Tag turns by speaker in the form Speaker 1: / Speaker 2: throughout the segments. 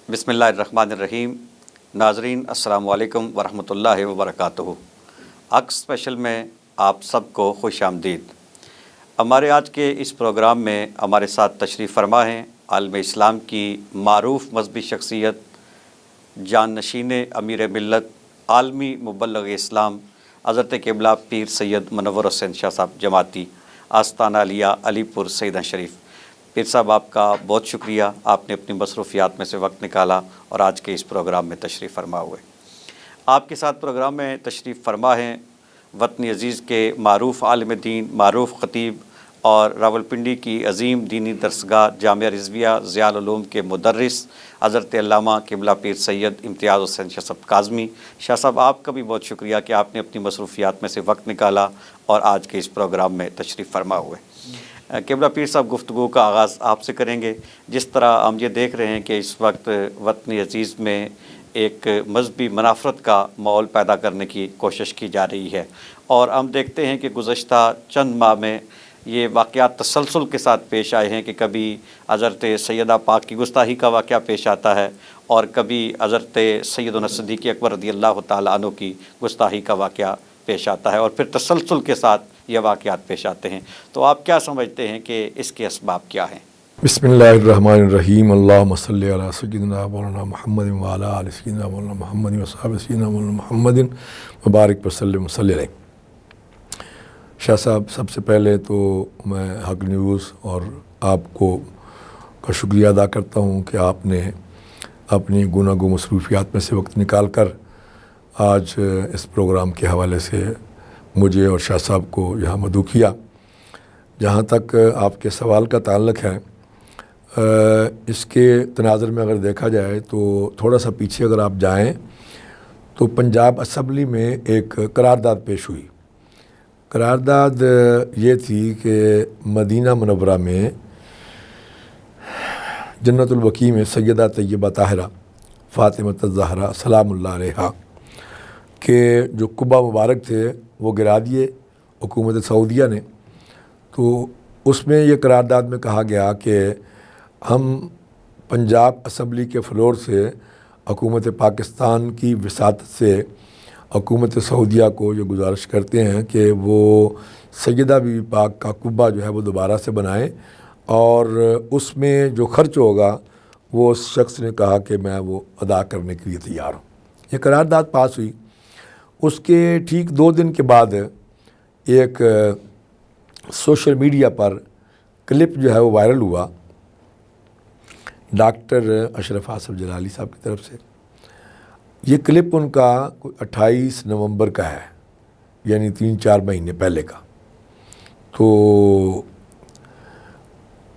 Speaker 1: بسم اللہ الرحمن الرحیم۔ ناظرین السلام علیکم ورحمۃ اللہ وبرکاتہ۔ اکس اسپیشل میں آپ سب کو خوش آمدید۔ ہمارے آج کے اس پروگرام میں ہمارے ساتھ تشریف فرما ہیں عالم اسلام کی معروف مذہبی شخصیت، جانشین امیر ملت، عالمی مبلغ اسلام حضرت قبلہ پیر سید منور حسین شاہ صاحب جماعتی، آستانہ علیہ علی پور سیداں شریف۔ پیر صاحب آپ کا بہت شکریہ، آپ نے اپنی مصروفیات میں سے وقت نکالا اور آج کے اس پروگرام میں تشریف فرما ہوئے۔ آپ کے ساتھ پروگرام میں تشریف فرما ہیں وطن عزیز کے معروف عالم دین، معروف خطیب اور راولپنڈی کی عظیم دینی درسگاہ جامعہ رضویہ ضیاء العلوم کے مدرس حضرت علامہ قبلہ پیر سید امتیاز حسین شاہ صاحب کاظمی۔ شاہ صاحب آپ کا بھی بہت شکریہ کہ آپ نے اپنی مصروفیات میں سے وقت نکالا اور آج کے اس پروگرام میں تشریف فرما ہوئے۔ قبلہ پیر صاحب گفتگو کا آغاز آپ سے کریں گے۔ جس طرح ہم یہ دیکھ رہے ہیں کہ اس وقت وطن عزیز میں ایک مذہبی منافرت کا ماحول پیدا کرنے کی کوشش کی جا رہی ہے، اور ہم دیکھتے ہیں کہ گزشتہ چند ماہ میں یہ واقعات تسلسل کے ساتھ پیش آئے ہیں کہ کبھی حضرت سیدہ پاک کی گستاخی کا واقعہ پیش آتا ہے اور کبھی حضرت سیدنا صدیق اکبر رضی اللہ تعالیٰ عنہ کی گستاخی کا واقعہ پیش آتا ہے، اور پھر تسلسل کے ساتھ یہ واقعات پیش آتے ہیں۔ تو آپ کیا سمجھتے ہیں کہ اس کے اسباب کیا ہیں؟
Speaker 2: بسم اللہ الرحمن الرحیم۔ اللہم صلی علی سیدنا مولانا محمد وعلی آل سیدنا مولانا محمد وصحبہ سیدنا مولانا محمد مبارک وسلم صلی علیہ۔ شاہ صاحب، سب سے پہلے تو میں حق نیوز اور آپ کو کا شکریہ ادا کرتا ہوں کہ آپ نے اپنی گوناگو مصروفیات میں سے وقت نکال کر آج اس پروگرام کے حوالے سے مجھے اور شاہ صاحب کو یہاں مدعو کیا۔ جہاں تک آپ کے سوال کا تعلق ہے، اس کے تناظر میں اگر دیکھا جائے تو تھوڑا سا پیچھے اگر آپ جائیں تو پنجاب اسمبلی میں ایک قرارداد پیش ہوئی۔ قرارداد یہ تھی کہ مدینہ منورہ میں جنت البقیع میں سیدہ طیبہ طاہرہ فاطمہ الزہرا سلام اللہ علیہا کے جو قبہ مبارک تھے وہ گرا دیے حکومت سعودیہ نے۔ تو اس میں یہ قرارداد میں کہا گیا کہ ہم پنجاب اسمبلی کے فلور سے حکومت پاکستان کی وساطت سے حکومت سعودیہ کو یہ گزارش کرتے ہیں کہ وہ سیدہ بی بی پاک کا قبہ جو ہے وہ دوبارہ سے بنائیں، اور اس میں جو خرچ ہوگا وہ اس شخص نے کہا کہ میں وہ ادا کرنے کے لیے تیار ہوں۔ یہ قرارداد پاس ہوئی۔ اس کے ٹھیک 2 دن کے بعد ایک سوشل میڈیا پر کلپ جو ہے وہ وائرل ہوا ڈاکٹر اشرف آصف جلالی صاحب کی طرف سے۔ یہ کلپ ان کا 28 نومبر کا ہے، یعنی 3-4 مہینے پہلے کا۔ تو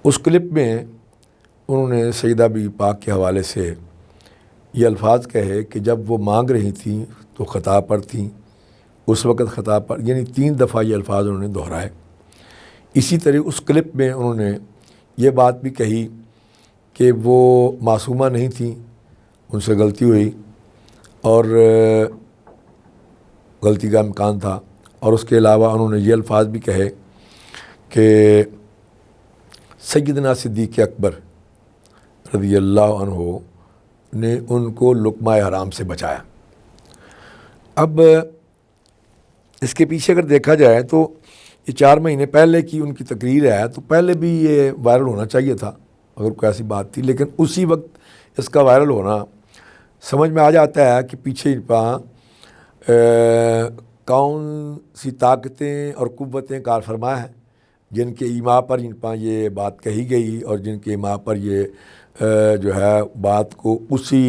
Speaker 2: اس کلپ میں انہوں نے سیدہ بی بی پاک کے حوالے سے یہ الفاظ کہے کہ جب وہ مانگ رہی تھیں تو خطا پر تھیں، اس وقت خطا پر، یعنی 3 دفعہ یہ الفاظ انہوں نے دہرائے۔ اسی طرح اس کلپ میں انہوں نے یہ بات بھی کہی کہ وہ معصومہ نہیں تھیں، ان سے غلطی ہوئی اور غلطی کا امکان تھا، اور اس کے علاوہ انہوں نے یہ الفاظ بھی کہے کہ سیدنا صدیق اکبر رضی اللہ عنہ نے ان کو لقمہ حرام سے بچایا۔ اب اس کے پیچھے اگر دیکھا جائے تو یہ 4 مہینے پہلے کی ان کی تقریر ہے، تو پہلے بھی یہ وائرل ہونا چاہیے تھا اگر کوئی ایسی بات تھی، لیکن اسی وقت اس کا وائرل ہونا سمجھ میں آ جاتا ہے کہ پیچھے کون سی طاقتیں اور قوتیں کار فرما ہیں جن کے ایما پر یہ بات کہی گئی، اور جن کے ایما پر یہ جو ہے بات کو اسی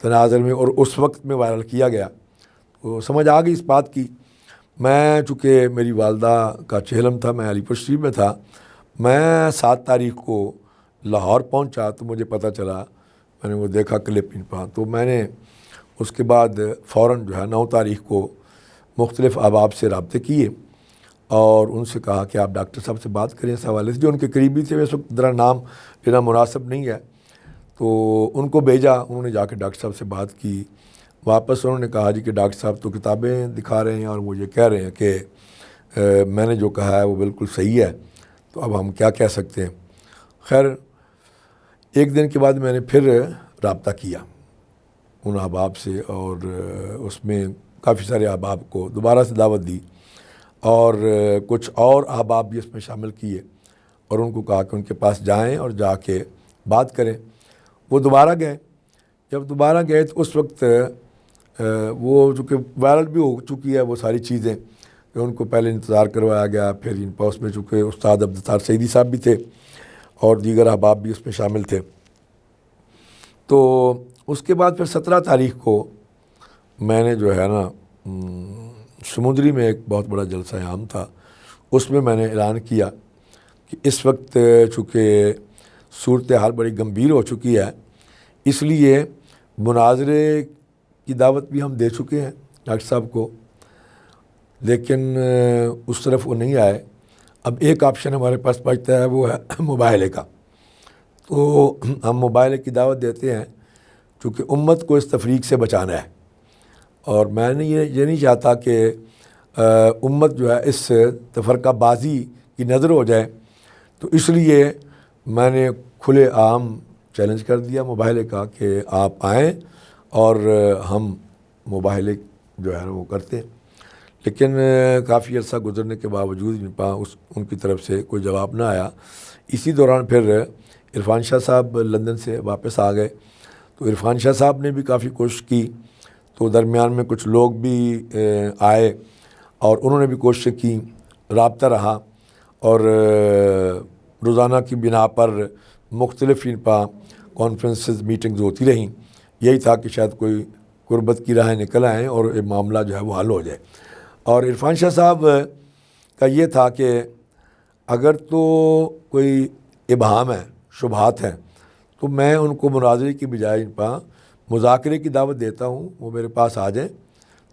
Speaker 2: تناظر میں اور اس وقت میں وائرل کیا گیا۔ تو سمجھ آ گئی اس بات کی۔ میں چونکہ میری والدہ کا چہلم تھا، میں علی پور شریف میں تھا، میں 7 تاریخ کو لاہور پہنچا تو مجھے پتہ چلا، میں نے وہ دیکھا کلپ پا، تو میں نے اس کے بعد فوراً جو ہے 9 تاریخ کو مختلف احباب سے رابطے کیے اور ان سے کہا کہ آپ ڈاکٹر صاحب سے بات کریں اس حوالے سے۔ جو ان کے قریبی تھے، اس وقت ذرا نام لینا مناسب نہیں ہے، تو ان کو بھیجا، انہوں نے جا کے ڈاکٹر صاحب سے بات کی۔ واپس انہوں نے کہا جی کہ ڈاکٹر صاحب تو کتابیں دکھا رہے ہیں اور وہ یہ کہہ رہے ہیں کہ میں نے جو کہا ہے وہ بالکل صحیح ہے، تو اب ہم کیا کہہ سکتے ہیں۔ خیر، ایک دن کے بعد میں نے پھر رابطہ کیا ان احباب سے، اور اس میں کافی سارے احباب کو دوبارہ سے دعوت دی، اور کچھ اور احباب بھی اس میں شامل کیے، اور ان کو کہا کہ ان کے پاس جائیں اور جا کے بات کریں۔ وہ دوبارہ گئے۔ جب دوبارہ گئے تو اس وقت وہ چونکہ وائرل بھی ہو چکی ہے وہ ساری چیزیں، کہ ان کو پہلے انتظار کروایا گیا، پھر ان پاس میں چونکہ استاد عبدالستار سعیدی صاحب بھی تھے اور دیگر احباب بھی اس میں شامل تھے، تو اس کے بعد پھر 17 تاریخ کو میں نے جو ہے نا سمندری میں ایک بہت بڑا جلسہ عام تھا، اس میں نے اعلان کیا کہ اس وقت چونکہ صورتحال بڑی گمبھیر ہو چکی ہے، اس لیے مناظرے کی دعوت بھی ہم دے چکے ہیں ڈاکٹر صاحب کو، لیکن اس طرف وہ نہیں آئے۔ اب ایک آپشن ہمارے پاس بچتا ہے، وہ ہے مباحثے کا، تو ہم مباحثے کی دعوت دیتے ہیں چونکہ امت کو اس تفریق سے بچانا ہے، اور میں نے یہ نہیں چاہتا کہ امت جو ہے اس تفرقہ بازی کی نظر ہو جائے، تو اس لیے میں نے کھلے عام چیلنج کر دیا مباحثے کا کہ آپ آئیں اور ہم مباحثے جو ہے وہ کرتے ہیں۔ لیکن کافی عرصہ گزرنے کے باوجود ان کی طرف سے کوئی جواب نہ آیا۔ اسی دوران پھر عرفان شاہ صاحب لندن سے واپس آ گئے، تو عرفان شاہ صاحب نے بھی کافی کوشش کی، تو درمیان میں کچھ لوگ بھی آئے اور انہوں نے بھی کوشش کی، رابطہ رہا، اور روزانہ کی بنا پر مختلف کانفرنسز میٹنگز ہوتی رہیں۔ یہی تھا کہ شاید کوئی قربت کی راہیں نکل آئیں اور معاملہ جو ہے وہ حل ہو جائے۔ اور عرفان شاہ صاحب کا یہ تھا کہ اگر تو کوئی ابہام ہے، شبہات ہیں، تو میں ان کو مناظرے کی بجائے مذاکرے کی دعوت دیتا ہوں، وہ میرے پاس آ جائیں،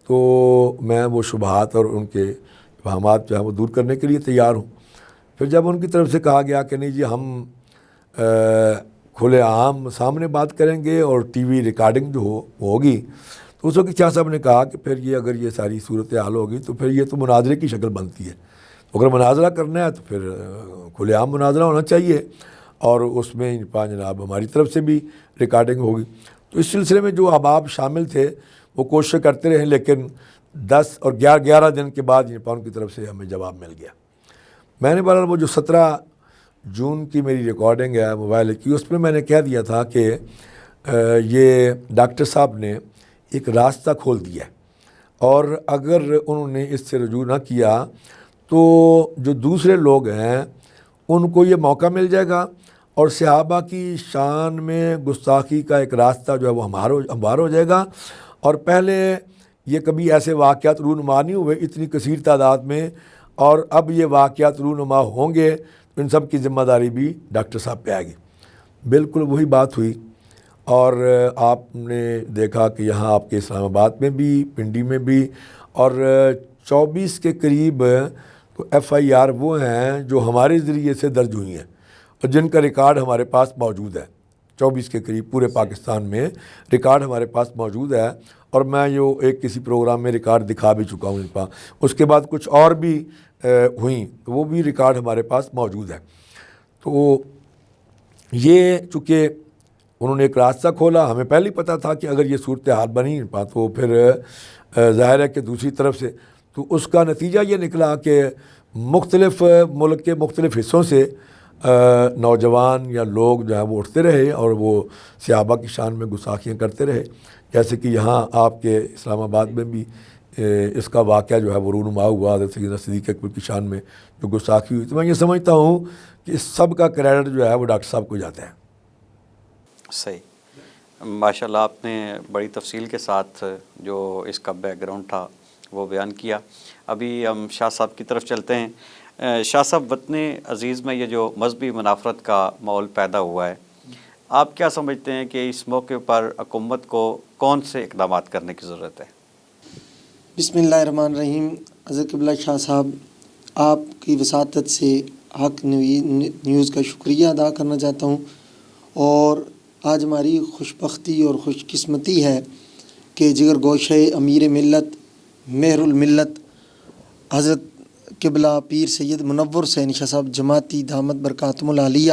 Speaker 2: تو میں وہ شبہات اور ان کے ابہامات جو ہیں وہ دور کرنے کے لیے تیار ہوں۔ پھر جب ان کی طرف سے کہا گیا کہ نہیں جی ہم کھلے عام سامنے بات کریں گے اور ٹی وی ریکارڈنگ جو ہوگی، تو اس وقت شاہ صاحب نے کہا کہ پھر یہ اگر یہ ساری صورتحال ہوگی تو پھر یہ تو مناظرے کی شکل بنتی ہے، اگر مناظرہ کرنا ہے تو پھر کھلے عام مناظرہ ہونا چاہیے، اور اس میں جناب ہماری طرف سے بھی ریکارڈنگ ہوگی۔ تو اس سلسلے میں جو احباب شامل تھے وہ کوشش کرتے رہے، لیکن 10 اور 11 دن کے بعد ان کی طرف سے ہمیں جواب مل گیا۔ میں نے بہرحال وہ جو 17 جون کی میری ریکارڈنگ ہے موبائل کی، اس میں نے کہہ دیا تھا کہ یہ ڈاکٹر صاحب نے ایک راستہ کھول دیا ہے، اور اگر انہوں نے اس سے رجوع نہ کیا تو جو دوسرے لوگ ہیں ان کو یہ موقع مل جائے گا، اور صحابہ کی شان میں گستاخی کا ایک راستہ جو ہے وہ ہموار ہو جائے گا۔ اور پہلے یہ کبھی ایسے واقعات رونما نہیں ہوئے اتنی کثیر تعداد میں، اور اب یہ واقعات رونما ہوں گے تو ان سب کی ذمہ داری بھی ڈاکٹر صاحب پہ آئے گی۔ بالکل وہی بات ہوئی، اور آپ نے دیکھا کہ یہاں آپ کے اسلام آباد میں بھی، پنڈی میں بھی، اور 24 کے قریب FIR وہ ہیں جو ہمارے ذریعے سے درج ہوئی ہیں، اور جن کا ریکارڈ ہمارے پاس موجود ہے۔ 24 کے قریب پورے پاکستان میں ریکارڈ ہمارے پاس موجود ہے، اور میں ایک کسی پروگرام میں ریکارڈ دکھا بھی چکا ہوں ان پاس۔ اس کے بعد کچھ اور بھی ہوئیں، وہ بھی ریکارڈ ہمارے پاس موجود ہے۔ تو یہ چونکہ انہوں نے ایک راستہ کھولا، ہمیں پہلے ہی پتہ تھا کہ اگر یہ صورتحال بنی تو پھر ظاہر ہے کہ دوسری طرف سے تو اس کا نتیجہ یہ نکلا کہ مختلف ملک کے مختلف حصوں سے نوجوان یا لوگ جو ہیں وہ اٹھتے رہے اور وہ صحابہ کی شان میں گستاخیاں کرتے رہے، جیسے کہ یہاں آپ کے اسلام آباد میں بھی اس کا واقعہ جو ہے وہ رونما ہوا، حضرت سیدنا صدیق اکبر کی شان میں جو گستاخی ہوئی۔ تو میں یہ سمجھتا ہوں کہ اس سب کا کریڈٹ جو ہے وہ ڈاکٹر صاحب کو جاتا ہے۔
Speaker 1: صحیح، ماشاءاللہ آپ نے بڑی تفصیل کے ساتھ جو اس کا بیک گراؤنڈ تھا وہ بیان کیا۔ ابھی ہم شاہ صاحب کی طرف چلتے ہیں۔ شاہ صاحب، وطن عزیز میں یہ جو مذہبی منافرت کا ماحول پیدا ہوا ہے، آپ کیا سمجھتے ہیں کہ اس موقع پر حکومت کو کون سے اقدامات کرنے کی ضرورت ہے؟
Speaker 3: بسم اللہ الرحمن الرحیم۔ حضرت قبلہ شاہ صاحب، آپ کی وساطت سے حق نیوز کا شکریہ ادا کرنا چاہتا ہوں، اور آج ہماری خوش بختی اور خوش قسمتی ہے کہ جگر گوشہ امیر ملت مہر الملت حضرت قبلہ پیر سید منور حسین شاہ صاحب جماعتی دامت برکاتہم العالیہ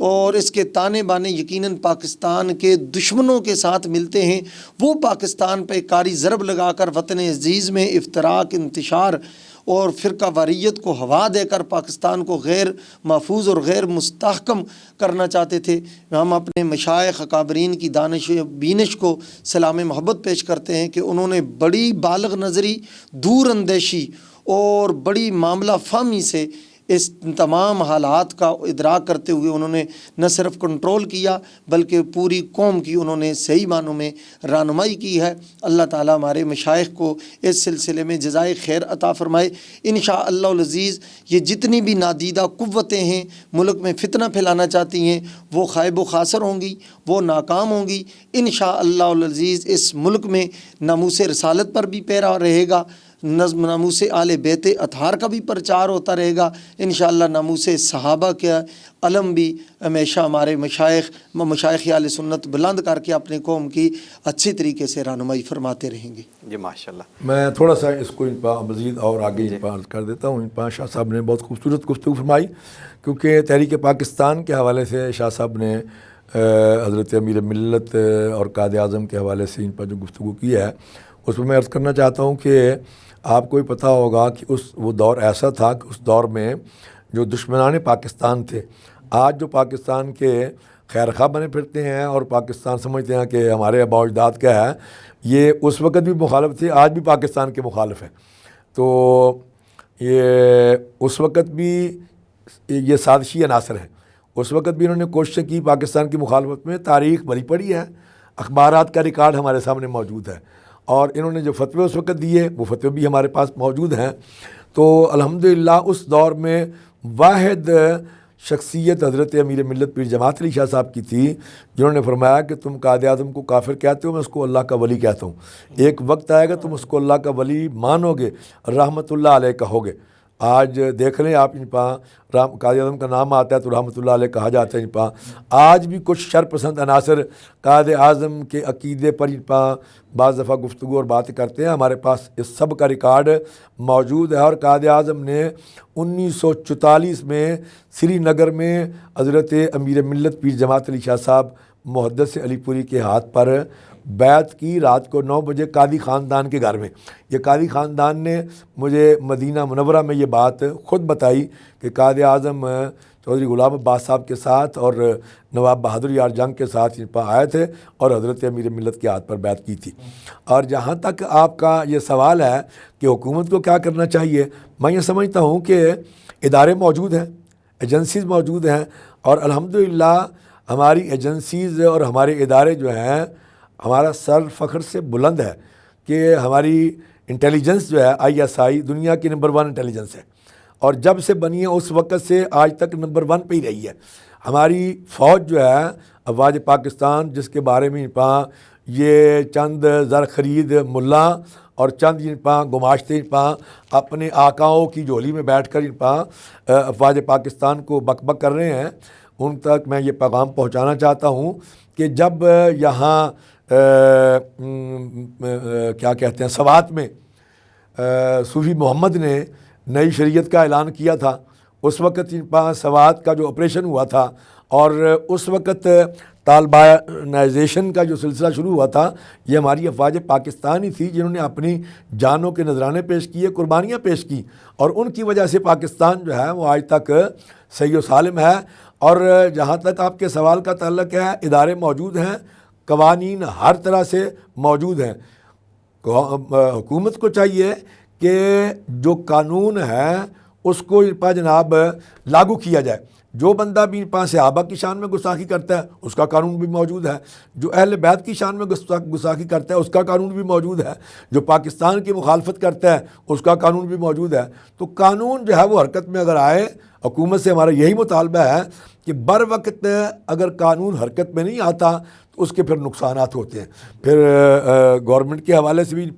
Speaker 3: اور اس کے تانے بانے یقیناً پاکستان کے دشمنوں کے ساتھ ملتے ہیں، وہ پاکستان پہ کاری ضرب لگا کر وطن عزیز میں افتراق، انتشار اور فرقہ واریت کو ہوا دے کر پاکستان کو غیر محفوظ اور غیر مستحکم کرنا چاہتے تھے۔ ہم اپنے مشائخ اکابرین کی دانش و بینش کو سلام محبت پیش کرتے ہیں کہ انہوں نے بڑی بالغ نظری، دور اندیشی اور بڑی معاملہ فہمی سے اس تمام حالات کا ادراک کرتے ہوئے انہوں نے نہ صرف کنٹرول کیا بلکہ پوری قوم کی انہوں نے صحیح معنوں میں رہنمائی کی ہے۔ اللہ تعالیٰ ہمارے مشائخ کو اس سلسلے میں جزائے خیر عطا فرمائے۔ انشاءاللہ العزیز یہ جتنی بھی نادیدہ قوتیں ہیں ملک میں فتنہ پھیلانا چاہتی ہیں، وہ خائب و خاسر ہوں گی، وہ ناکام ہوں گی۔ انشاءاللہ العزیز اس ملک میں ناموس رسالت پر بھی پیرا رہے گا، ناموس آل بیت اطہار کا بھی پرچار ہوتا رہے گا، انشاءاللہ ناموس صحابہ کا علم بھی ہمیشہ ہمارے مشائخ اہل سنت بلند کر کے اپنے قوم کی اچھی طریقے سے رہنمائی فرماتے رہیں گے۔
Speaker 1: جی ماشاءاللہ۔
Speaker 2: میں تھوڑا سا اس کو مزید اور آگے عرض کر دیتا ہوں۔ شاہ صاحب نے بہت خوبصورت گفتگو فرمائی، کیونکہ تحریک پاکستان کے حوالے سے شاہ صاحب نے حضرت امیر ملت اور قائد اعظم کے حوالے سے ان پر جو گفتگو کی ہے اس میں عرض کرنا چاہتا ہوں کہ آپ کو بھی پتہ ہوگا کہ وہ دور ایسا تھا کہ اس دور میں جو دشمنان پاکستان تھے، آج جو پاکستان کے خیر خواہ بنے پھرتے ہیں اور پاکستان سمجھتے ہیں کہ ہمارے آباء و اجداد کا ہے، یہ اس وقت بھی مخالف تھے، آج بھی پاکستان کے مخالف ہیں۔ تو یہ اس وقت بھی یہ سازشی عناصر ہیں، اس وقت بھی انہوں نے کوششیں کی پاکستان کی مخالفت میں۔ تاریخ بھری پڑی ہے، اخبارات کا ریکارڈ ہمارے سامنے موجود ہے، اور انہوں نے جو فتوے اس وقت دیے وہ فتوے بھی ہمارے پاس موجود ہیں۔ تو الحمدللہ اس دور میں واحد شخصیت حضرت امیر ملت پیر جماعت علی شاہ صاحب کی تھی، جنہوں نے فرمایا کہ تم قائد اعظم کو کافر کہتے ہو، میں اس کو اللہ کا ولی کہتا ہوں، ایک وقت آئے گا تم اس کو اللہ کا ولی مانو گے، رحمت اللہ علیہ کہو گے۔ آج دیکھ لیں آپ، قائد اعظم کا نام آتا ہے تو رحمت اللہ علیہ کہا جاتا ہے۔ آج بھی کچھ شر پسند عناصر قائد اعظم کے عقیدے پر بعض دفعہ گفتگو اور باتیں کرتے ہیں، ہمارے پاس اس سب کا ریکارڈ موجود ہے۔ اور قائد اعظم نے 1944 میں سری نگر میں حضرت امیر ملت پیر جماعت علی شاہ صاحب محدث علی پوری کے ہاتھ پر بیعت کی، رات کو 9 بجے قادی خاندان کے گھر میں۔ یہ قادی خاندان نے مجھے مدینہ منورہ میں یہ بات خود بتائی کہ قائد اعظم چودھری غلام عباس صاحب کے ساتھ اور نواب بہادر یار جنگ کے ساتھ آئے تھے اور حضرت امیر ملت کے ہاتھ پر بیعت کی تھی۔ اور جہاں تک آپ کا یہ سوال ہے کہ حکومت کو کیا کرنا چاہیے، میں یہ سمجھتا ہوں کہ ادارے موجود ہیں، ایجنسیز موجود ہیں، اور الحمدللہ ہماری ایجنسیز اور ہمارے ادارے جو ہیں، ہمارا سر فخر سے بلند ہے کہ ہماری انٹیلیجنس جو ہے ISI دنیا کی نمبر 1 انٹیلیجنس ہے، اور جب سے بنی ہے اس وقت سے آج تک نمبر 1 پہ ہی رہی ہے۔ ہماری فوج جو ہے افواج پاکستان، جس کے بارے میں یہ چند زر خرید ملا اور چند گماشتے اپنے آقاؤں کی جھولی میں بیٹھ کر افواج پاکستان کو بک بک کر رہے ہیں، ان تک میں یہ پیغام پہنچانا چاہتا ہوں کہ جب یہاں کیا کہتے ہیں سوات میں صوفی محمد نے نئی شریعت کا اعلان کیا تھا، اس وقت سوات کا جو آپریشن ہوا تھا اور اس وقت طالبانائزیشن کا جو سلسلہ شروع ہوا تھا، یہ ہماری افواج پاکستان ہی تھی جنہوں نے اپنی جانوں کے نذرانے پیش کیے، قربانیاں پیش کی، اور ان کی وجہ سے پاکستان جو ہے وہ آج تک صحیح و سالم ہے۔ اور جہاں تک آپ کے سوال کا تعلق ہے، ادارے موجود ہیں، قوانین ہر طرح سے موجود ہیں۔ حکومت کو چاہیے کہ جو قانون ہے اس کو جناب لاگو کیا جائے۔ جو بندہ بھی صحابہ کی شان میں گستاخی کرتا ہے اس کا قانون بھی موجود ہے، جو اہل بیت کی شان میں گستاخی کرتا ہے اس کا قانون بھی موجود ہے، جو پاکستان کی مخالفت کرتا ہے اس کا قانون بھی موجود ہے۔ تو قانون جو ہے وہ حرکت میں اگر آئے، حکومت سے ہمارا یہی مطالبہ ہے کہ بر وقت اگر قانون حرکت میں نہیں آتا تو اس کے پھر نقصانات ہوتے ہیں، پھر گورنمنٹ کے حوالے سے بھی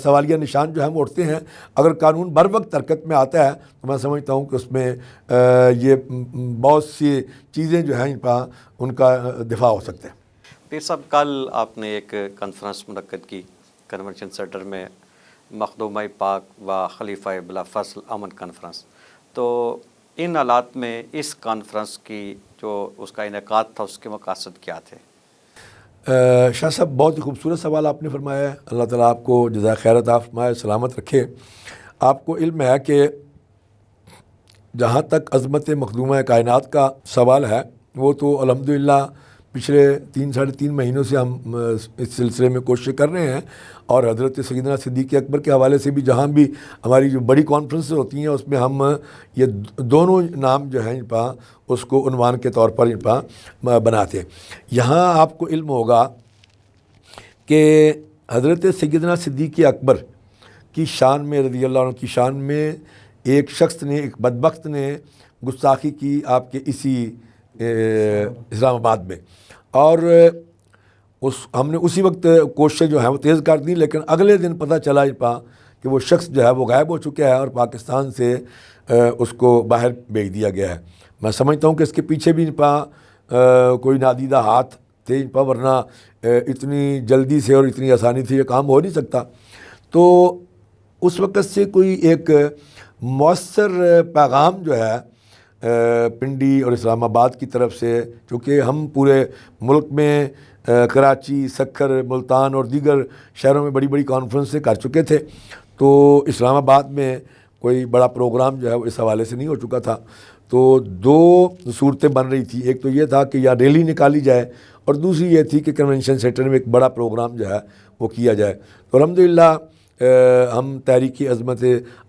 Speaker 2: سوالیہ نشان جو ہے وہ اٹھتے ہیں۔ اگر قانون بر وقت حرکت میں آتا ہے تو میں سمجھتا ہوں کہ اس میں یہ بہت سی چیزیں جو ہیں ان کا دفاع ہو سکتے ہیں۔
Speaker 1: پیر صاحب، کل آپ نے ایک کانفرنس منعقد کی کنونشن سینٹر میں، مخدومہ پاک و خلیفہ بلا فصل امن کانفرنس، تو ان حالات میں اس کانفرنس کی جو اس کا انعقاد تھا اس کے مقاصد کیا تھے؟
Speaker 2: شاہ صاحب بہت ہی خوبصورت سوال آپ نے فرمایا ہے. اللہ تعالیٰ آپ کو جزائے خیر عطا فرمائے، سلامت رکھے. آپ کو علم ہے کہ جہاں تک عظمت مخدومہ کائنات کا سوال ہے وہ تو الحمدللہ پچھلے 3-3.5 مہینوں سے ہم اس سلسلے میں کوشش کر رہے ہیں، اور حضرت سیدنا صدیق اکبر کے حوالے سے بھی جہاں بھی ہماری جو بڑی کانفرنس ہوتی ہیں اس میں ہم یہ دونوں نام جو ہیں اس کو عنوان کے طور پر بناتے ہیں. یہاں آپ کو علم ہوگا کہ حضرت سیدنا صدیق اکبر کی شان میں، رضی اللہ عنہ کی شان میں، ایک شخص نے، ایک بدبخت نے گستاخی کی آپ کے اسی اسلام آباد میں، اور ہم نے اسی وقت کوششیں جو ہیں وہ تیز کر دیں، لیکن اگلے دن پتہ چلا کہ وہ شخص جو ہے وہ غائب ہو چکا ہے اور پاکستان سے اس کو باہر بھیج دیا گیا ہے. میں سمجھتا ہوں کہ اس کے پیچھے بھی کوئی نادیدہ ہاتھ تھے، ورنہ اتنی جلدی سے اور اتنی آسانی سے یہ کام ہو نہیں سکتا. تو اس وقت سے کوئی ایک مؤثر پیغام جو ہے پنڈی اور اسلام آباد کی طرف سے، چونکہ ہم پورے ملک میں کراچی، سکھر، ملتان اور دیگر شہروں میں بڑی بڑی کانفرنسیں کر چکے تھے، تو اسلام آباد میں کوئی بڑا پروگرام جو ہے وہ اس حوالے سے نہیں ہو چکا تھا. تو 2 صورتیں بن رہی تھی. ایک تو یہ تھا کہ یا ریلی نکالی جائے، اور دوسری یہ تھی کہ کنونشن سینٹر میں ایک بڑا پروگرام جو ہے وہ کیا جائے. تو الحمدللہ ہم تحریک عظمت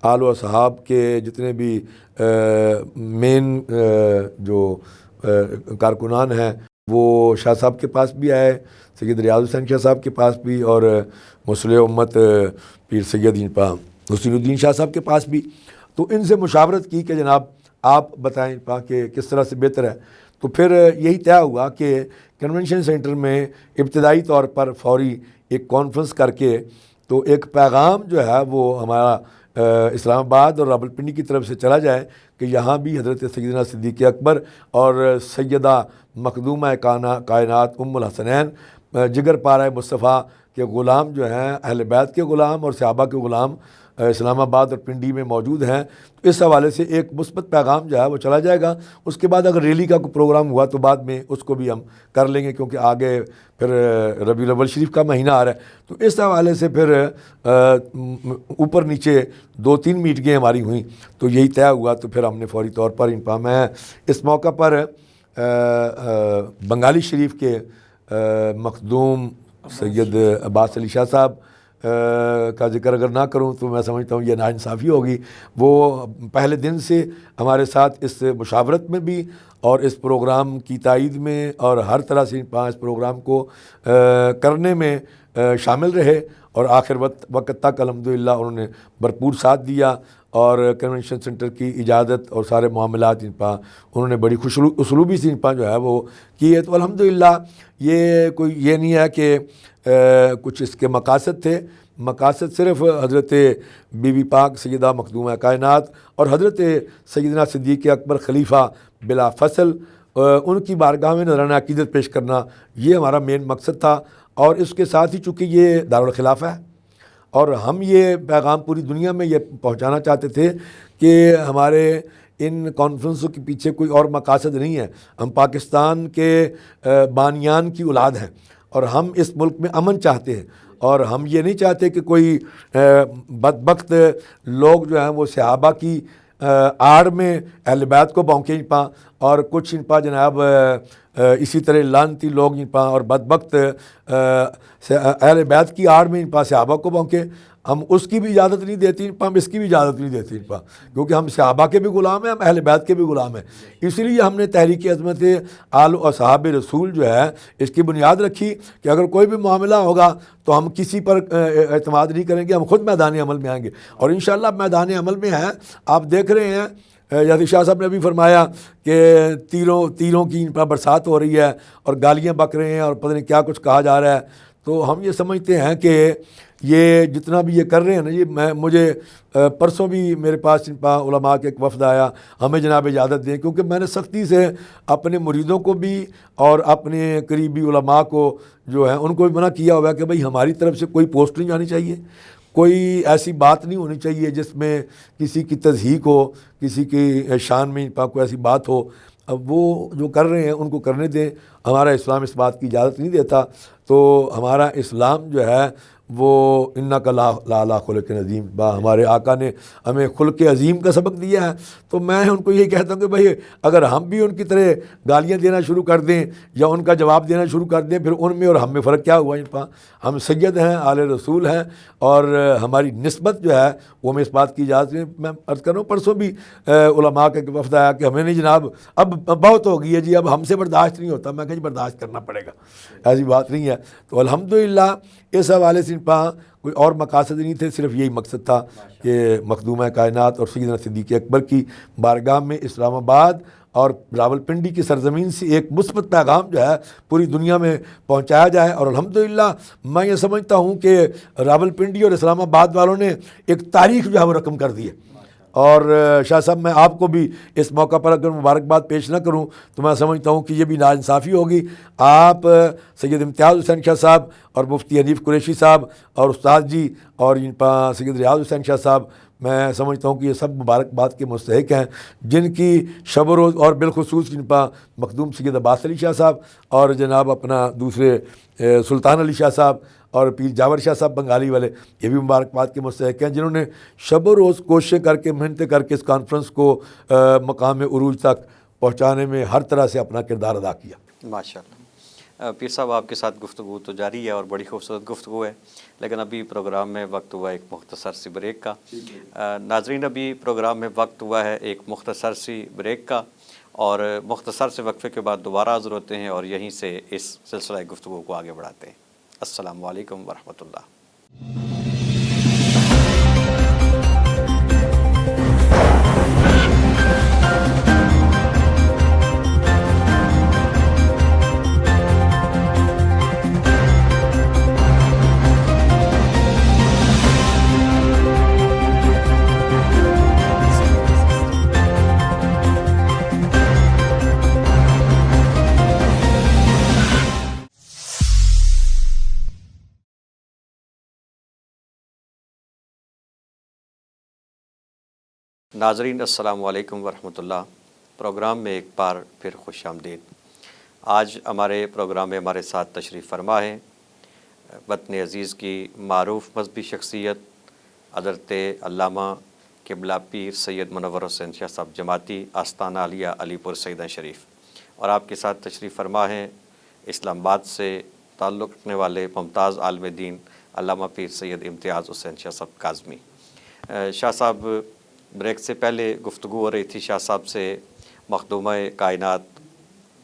Speaker 2: آل و اصحاب کے جتنے بھی مین جو کارکنان ہیں وہ شاہ صاحب کے پاس بھی آئے، سید ریاض حسین شاہ صاحب کے پاس بھی، اور مصلح امت پیر سید حسین الدین شاہ صاحب کے پاس بھی. تو ان سے مشاورت کی کہ جناب آپ بتائیں کہ کس طرح سے بہتر ہے. تو پھر یہی طے ہوا کہ کنونشن سینٹر میں ابتدائی طور پر فوری ایک کانفرنس کر کے تو ایک پیغام جو ہے وہ ہمارا اسلام آباد اور راولپنڈی کی طرف سے چلا جائے کہ یہاں بھی حضرت سیدنا صدیق اکبر اور سیدہ مخدومہ کائنات ام الحسنین جگر پارہ مصطفیٰ کے غلام جو ہیں، اہل بیت کے غلام اور صحابہ کے غلام اسلام آباد اور پنڈی میں موجود ہیں. تو اس حوالے سے ایک مثبت پیغام جو ہے وہ چلا جائے گا. اس کے بعد اگر ریلی کا کوئی پروگرام ہوا تو بعد میں اس کو بھی ہم کر لیں گے، کیونکہ آگے پھر ربیع الاول شریف کا مہینہ آ رہا ہے. تو اس حوالے سے پھر اوپر نیچے 2-3 میٹنگیں ہماری ہوئیں، تو یہی طے ہوا. تو پھر ہم نے فوری طور پر میں اس موقع پر بنگالی شریف کے مخدوم سید عباس علی شاہ صاحب کا ذکر اگر نہ کروں تو میں سمجھتا ہوں یہ ناانصافی ہوگی. وہ پہلے دن سے ہمارے ساتھ اس مشاورت میں بھی اور اس پروگرام کی تائید میں اور ہر طرح سے اس پروگرام کو کرنے میں شامل رہے، اور آخر وقت تک الحمدللہ انہوں نے بھرپور ساتھ دیا، اور کنونشن سینٹر کی اجازت اور سارے معاملات انہوں نے بڑی اسلوبی سے جو ہے وہ کیے. تو الحمدللہ یہ نہیں ہے کہ کچھ اس کے مقاصد تھے. مقاصد صرف حضرت بی بی پاک سیدہ مخدومہ کائنات اور حضرت سیدنا صدیق اکبر خلیفہ بلا فصل ان کی بارگاہ میں نذرانہ عقیدت پیش کرنا، یہ ہمارا مین مقصد تھا. اور اس کے ساتھ ہی چونکہ یہ دارالخلافہ ہے اور ہم یہ پیغام پوری دنیا میں یہ پہنچانا چاہتے تھے کہ ہمارے ان کانفرنسوں کے پیچھے کوئی اور مقاصد نہیں ہے. ہم پاکستان کے بانیان کی اولاد ہیں اور ہم اس ملک میں امن چاہتے ہیں، اور ہم یہ نہیں چاہتے کہ کوئی بدبخت لوگ جو ہیں وہ صحابہ کی آڑ میں اہل بیت کو بھونکیں اور کچھ جناب اسی طرح لعنتی لوگ اور بدبخت اہل بیت کی آڑ میں صحابہ کو بھونکیں. ہم اس کی بھی اجازت نہیں دیتی، ہم اس کی بھی اجازت نہیں دیتی، کیونکہ ہم صحابہ کے بھی غلام ہیں، ہم اہل بیت کے بھی غلام ہیں. اس لیے ہم نے تحریک عظمت آل و اصحاب رسول جو ہے اس کی بنیاد رکھی کہ اگر کوئی بھی معاملہ ہوگا تو ہم کسی پر اعتماد نہیں کریں گے، ہم خود میدان عمل میں آئیں گے. اور انشاءاللہ میدان عمل میں ہیں. آپ دیکھ رہے ہیں یادی شاہ صاحب نے بھی فرمایا کہ تیروں کی برسات ہو رہی ہے اور گالیاں بک رہے ہیں اور پتہ نہیں کیا کچھ کہا جا رہا ہے. تو ہم یہ سمجھتے ہیں کہ یہ جتنا بھی یہ کر رہے ہیں نا، مجھے پرسوں بھی میرے پاس علماء کے ایک وفد آیا، ہمیں جناب اجازت دیں، کیونکہ میں نے سختی سے اپنے مریدوں کو بھی اور اپنے قریبی علماء کو جو ہے ان کو بھی منع کیا ہوا کہ بھئی ہماری طرف سے کوئی پوسٹ نہیں جانی چاہیے، کوئی ایسی بات نہیں ہونی چاہیے جس میں کسی کی تضحیق ہو، کسی کی شان میں کوئی ایسی بات ہو۔ اب وہ جو کر رہے ہیں ان کو کرنے دیں، ہمارا اسلام اس بات کی اجازت نہیں دیتا۔ تو ہمارا اسلام جو ہے وہ انک لا خلق عظیم، ہمارے آقا نے ہمیں خلق عظیم کا سبق دیا ہے۔ تو میں ان کو یہ کہتا ہوں کہ بھائی اگر ہم بھی ان کی طرح گالیاں دینا شروع کر دیں یا ان کا جواب دینا شروع کر دیں، پھر ان میں اور ہم میں فرق کیا ہوا؟ ہم سید ہیں، آل رسول ہیں، اور ہماری نسبت جو ہے وہ ہمیں اس بات کی اجازت نہیں۔ میں عرض کر رہا ہوں، پرسوں بھی علماء کا ایک وفد آیا کہ ہمیں نہیں جناب اب بہت ہو گئی ہے جی، اب ہم سے برداشت نہیں ہوتا۔ میں کہا جی برداشت کرنا پڑے گا، ایسی بات نہیں ہے۔ تو الحمدللہ اس حوالے سے کوئی اور مقاصد نہیں تھے، صرف یہی مقصد تھا کہ مخدومہ کائنات اور سیدنا صدیق اکبر کی بارگاہ میں اسلام آباد اور راولپنڈی کی سرزمین سے ایک مثبت پیغام جو ہے پوری دنیا میں پہنچایا جائے۔ اور الحمدللہ میں یہ سمجھتا ہوں کہ راولپنڈی اور اسلام آباد والوں نے ایک تاریخ جو ہے وہ رقم کر دی ہے۔ اور شاہ صاحب میں آپ کو بھی اس موقع پر اگر مبارکباد پیش نہ کروں تو میں سمجھتا ہوں کہ یہ بھی ناانصافی ہوگی۔ آپ سید امتیاز حسین شاہ صاحب اور مفتی حنیف قریشی صاحب اور استاد جی اور سید ریاض حسین شاہ صاحب، میں سمجھتا ہوں کہ یہ سب مبارکباد کے مستحق ہیں، جن کی شب و روز، اور بالخصوص جن پر مخدوم سید عباس علی شاہ صاحب اور جناب اپنا دوسرے سلطان علی شاہ صاحب اور پیر جاور شاہ صاحب بنگالی والے، یہ بھی مبارکباد کے مستحق ہیں، جنہوں نے شب و روز کوششیں کر کے، محنتیں کر کے اس کانفرنس کو مقام عروج تک پہنچانے میں ہر طرح سے اپنا کردار ادا کیا۔
Speaker 1: ماشاءاللہ۔ پیر صاحب آپ کے ساتھ گفتگو تو جاری ہے اور بڑی خوبصورت گفتگو ہے، لیکن ابھی پروگرام میں وقت ہوا ایک مختصر سی بریک کا۔ ناظرین، ابھی پروگرام میں وقت ہوا ہے ایک مختصر سی بریک کا، اور مختصر سے وقفے کے بعد دوبارہ حاضر ہوتے ہیں اور یہیں سے اس سلسلہ گفتگو کو آگے بڑھاتے ہیں۔ السلام علیکم ورحمۃ اللہ۔ ناظرین السلام علیکم ورحمۃ اللہ۔ پروگرام میں ایک بار پھر خوش آمدید۔ آج ہمارے پروگرام میں ہمارے ساتھ تشریف فرما ہے وطن عزیز کی معروف مذہبی شخصیت حضرت علامہ قبلہ پیر سید منور حسین شاہ صاحب جماعتی، آستانہ عالیہ علی پور سیدہ شریف، اور آپ کے ساتھ تشریف فرما ہے اسلام آباد سے تعلق رکھنے والے ممتاز عالم دین علامہ پیر سید امتیاز حسین شاہ صاحب کاظمی۔ شاہ صاحب، بریک سے پہلے گفتگو ہو رہی تھی شاہ صاحب سے مخدومہ کائنات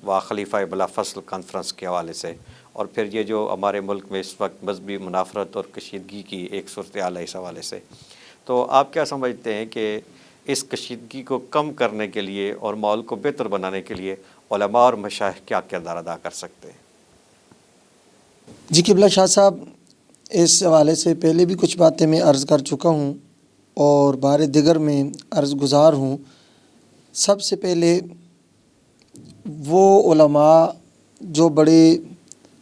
Speaker 1: و خلیفہ بلا فصل کانفرنس کے حوالے سے، اور پھر یہ جو ہمارے ملک میں اس وقت مذہبی منافرت اور کشیدگی کی ایک صورتحال ہے اس حوالے سے، تو آپ کیا سمجھتے ہیں کہ اس کشیدگی کو کم کرنے کے لیے اور ماحول کو بہتر بنانے کے لیے علماء اور مشائخ کیا کردار ادا کر سکتے ہیں؟
Speaker 3: جی قبلہ شاہ صاحب، اس حوالے سے پہلے بھی کچھ باتیں میں عرض کر چکا ہوں اور بار دیگر میں عرض گزار ہوں۔ سب سے پہلے وہ علماء جو بڑے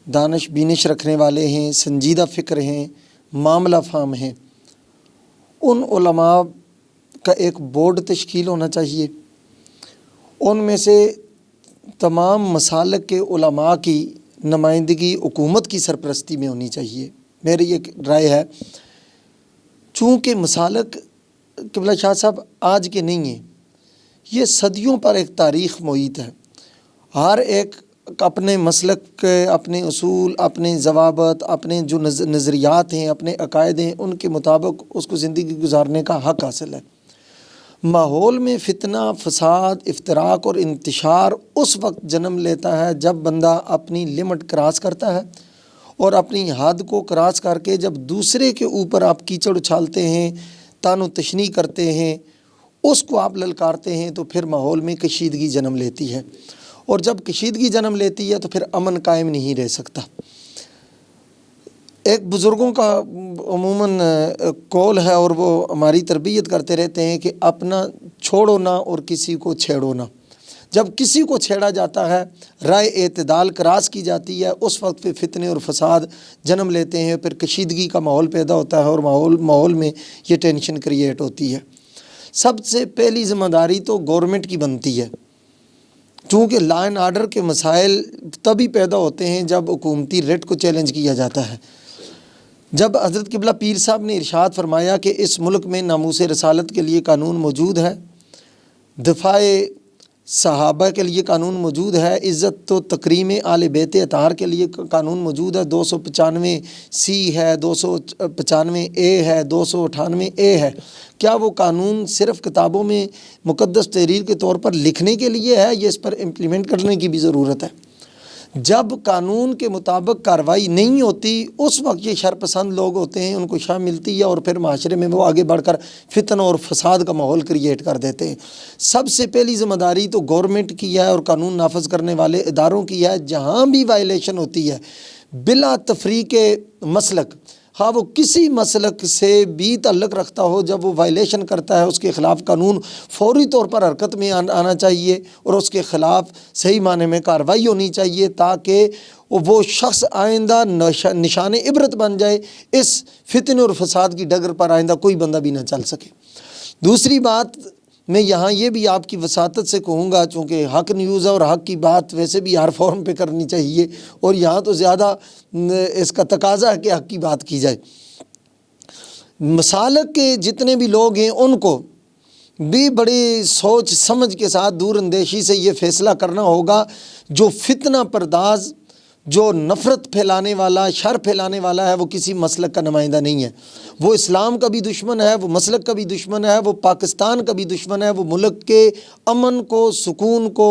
Speaker 3: دانش بینش رکھنے والے ہیں، سنجیدہ فکر ہیں، معاملہ فہم ہیں، ان علماء کا ایک بورڈ تشکیل ہونا چاہیے۔ ان میں سے تمام مسالک کے علماء کی نمائندگی حکومت کی سرپرستی میں ہونی چاہیے۔ میری یہ رائے ہے، چونکہ مسالک قبلہ شاہ صاحب آج کے نہیں ہیں، یہ صدیوں پر ایک تاریخ محیط ہے۔ ہر ایک اپنے مسلک، اپنے اصول، اپنے ضوابط، اپنے جو نظریات ہیں، اپنے عقائد ہیں، ان کے مطابق اس کو زندگی گزارنے کا حق حاصل ہے۔ ماحول میں فتنہ، فساد، افتراق اور انتشار اس وقت جنم لیتا ہے جب بندہ اپنی لمٹ کراس کرتا ہے، اور اپنی حد کو کراس کر کے جب دوسرے کے اوپر آپ کیچڑ اچھالتے ہیں، تان و تشنیع کرتے ہیں، اس کو آپ للکارتے ہیں، تو پھر ماحول میں کشیدگی جنم لیتی ہے، اور جب کشیدگی جنم لیتی ہے تو پھر امن قائم نہیں رہ سکتا۔ ایک بزرگوں کا عموماً قول ہے اور وہ ہماری تربیت کرتے رہتے ہیں کہ اپنا چھوڑو نہ اور کسی کو چھیڑو نہ۔ جب کسی کو چھیڑا جاتا ہے، رائے اعتدال کراس کی جاتی ہے، اس وقت پہ فتنے اور فساد جنم لیتے ہیں، پھر کشیدگی کا ماحول پیدا ہوتا ہے اور ماحول میں یہ ٹینشن کریٹ ہوتی ہے۔ سب سے پہلی ذمہ داری تو گورنمنٹ کی بنتی ہے، چونکہ لا اینڈ آرڈر کے مسائل تبھی پیدا ہوتے ہیں جب حکومتی ریٹ کو چیلنج کیا جاتا ہے۔ جب حضرت قبلہ پیر صاحب نے ارشاد فرمایا کہ اس ملک میں ناموس رسالت کے لیے قانون موجود ہے، دفاع صحابہ کے لیے قانون موجود ہے، عزت و تکریم آل بیت اطہار کے لیے قانون موجود ہے، 295 سی ہے، 295 اے ہے، 298 اے ہے، کیا وہ قانون صرف کتابوں میں مقدس تحریر کے طور پر لکھنے کے لیے ہے، یہ اس پر امپلیمنٹ کرنے کی بھی ضرورت ہے؟ جب قانون کے مطابق کارروائی نہیں ہوتی اس وقت یہ شرپسند لوگ ہوتے ہیں، ان کو شاہ ملتی ہے اور پھر معاشرے میں وہ آگے بڑھ کر فتن اور فساد کا ماحول کریٹ کر دیتے ہیں۔ سب سے پہلی ذمہ داری تو گورنمنٹ کی ہے اور قانون نافذ کرنے والے اداروں کی ہے۔ جہاں بھی وائلیشن ہوتی ہے بلا تفریق مسلک، ہاں وہ کسی مسلک سے بھی تعلق رکھتا ہو، جب وہ وائلیشن کرتا ہے اس کے خلاف قانون فوری طور پر حرکت میں آنا چاہیے اور اس کے خلاف صحیح معنی میں کارروائی ہونی چاہیے، تاکہ وہ شخص آئندہ نشان عبرت بن جائے، اس فتن اور فساد کی ڈگر پر آئندہ کوئی بندہ بھی نہ چل سکے۔ دوسری بات میں یہاں یہ بھی آپ کی وساطت سے کہوں گا، چونکہ حق نیوز ہے اور حق کی بات ویسے بھی ہر فورم پہ کرنی چاہیے، اور یہاں تو زیادہ اس کا تقاضا ہے کہ حق کی بات کی جائے۔ مسالک کے جتنے بھی لوگ ہیں ان کو بھی بڑی سوچ سمجھ کے ساتھ دور اندیشی سے یہ فیصلہ کرنا ہوگا، جو فتنہ پرداز، جو نفرت پھیلانے والا، شر پھیلانے والا ہے، وہ کسی مسلک کا نمائندہ نہیں ہے، وہ اسلام کا بھی دشمن ہے، وہ مسلک کا بھی دشمن ہے، وہ پاکستان کا بھی دشمن ہے، وہ ملک کے امن کو، سکون کو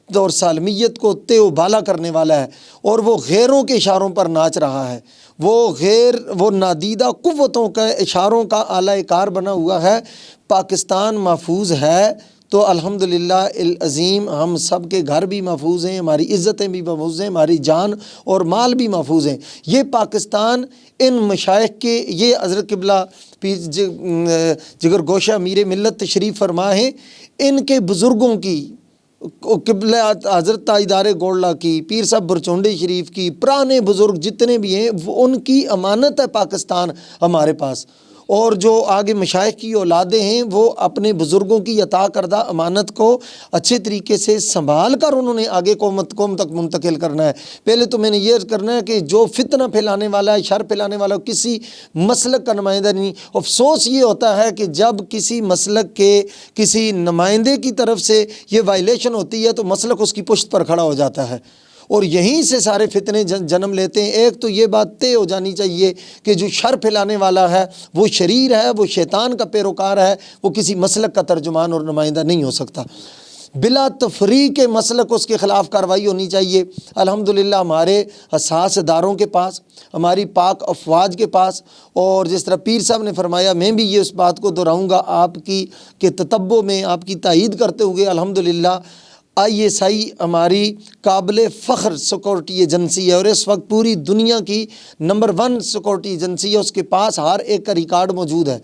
Speaker 3: اور سالمیت کو تے و بالا کرنے والا ہے، اور وہ غیروں کے اشاروں پر ناچ رہا ہے، وہ نادیدہ قوتوں کا اشاروں کا اعلی کار بنا ہوا ہے۔ پاکستان محفوظ ہے تو الحمدللہ العظیم ہم سب کے گھر بھی محفوظ ہیں، ہماری عزتیں بھی محفوظ ہیں، ہماری جان اور مال بھی محفوظ ہیں۔ یہ پاکستان ان مشائخ کے، یہ حضرت قبلہ جگر گوشہ امیر ملت تشریف فرما ہیں، ان کے بزرگوں کی، قبلہ حضرت تاجدار گولڈا کی، پیر صاحب برچونڈی شریف کی، پرانے بزرگ جتنے بھی ہیں، وہ ان کی امانت ہے پاکستان ہمارے پاس، اور جو آگے مشائخ کی اولادیں ہیں وہ اپنے بزرگوں کی عطا کردہ امانت کو اچھے طریقے سے سنبھال کر انہوں نے آگے قوم تک منتقل کرنا ہے۔ پہلے تو میں نے یہ کرنا ہے کہ جو فتنہ پھیلانے والا ہے، شر پھیلانے والا ہے، کسی مسلک کا نمائندہ نہیں۔ افسوس یہ ہوتا ہے کہ جب کسی مسلک کے کسی نمائندے کی طرف سے یہ وائلیشن ہوتی ہے تو مسلک اس کی پشت پر کھڑا ہو جاتا ہے، اور یہیں سے سارے فتنے جنم لیتے ہیں۔ ایک تو یہ بات طے ہو جانی چاہیے کہ جو شر پھیلانے والا ہے وہ شریر ہے، وہ شیطان کا پیروکار ہے، وہ کسی مسلک کا ترجمان اور نمائندہ نہیں ہو سکتا۔ بلا تفریق مسلک اس کے خلاف کارروائی ہونی چاہیے۔ الحمدللہ ہمارے حساس اداروں کے پاس، ہماری پاک افواج کے پاس، اور جس طرح پیر صاحب نے فرمایا، میں بھی یہ اس بات کو دہراؤں گا آپ کی کہ تتبع میں آپ کی تائید کرتے ہوئے، الحمدللہ ISI ہماری قابل فخر سیکورٹی ایجنسی ہے، اور اس وقت پوری دنیا کی نمبر 1 سیکورٹی ایجنسی ہے۔ اس کے پاس ہر ایک کا ریکارڈ موجود ہے،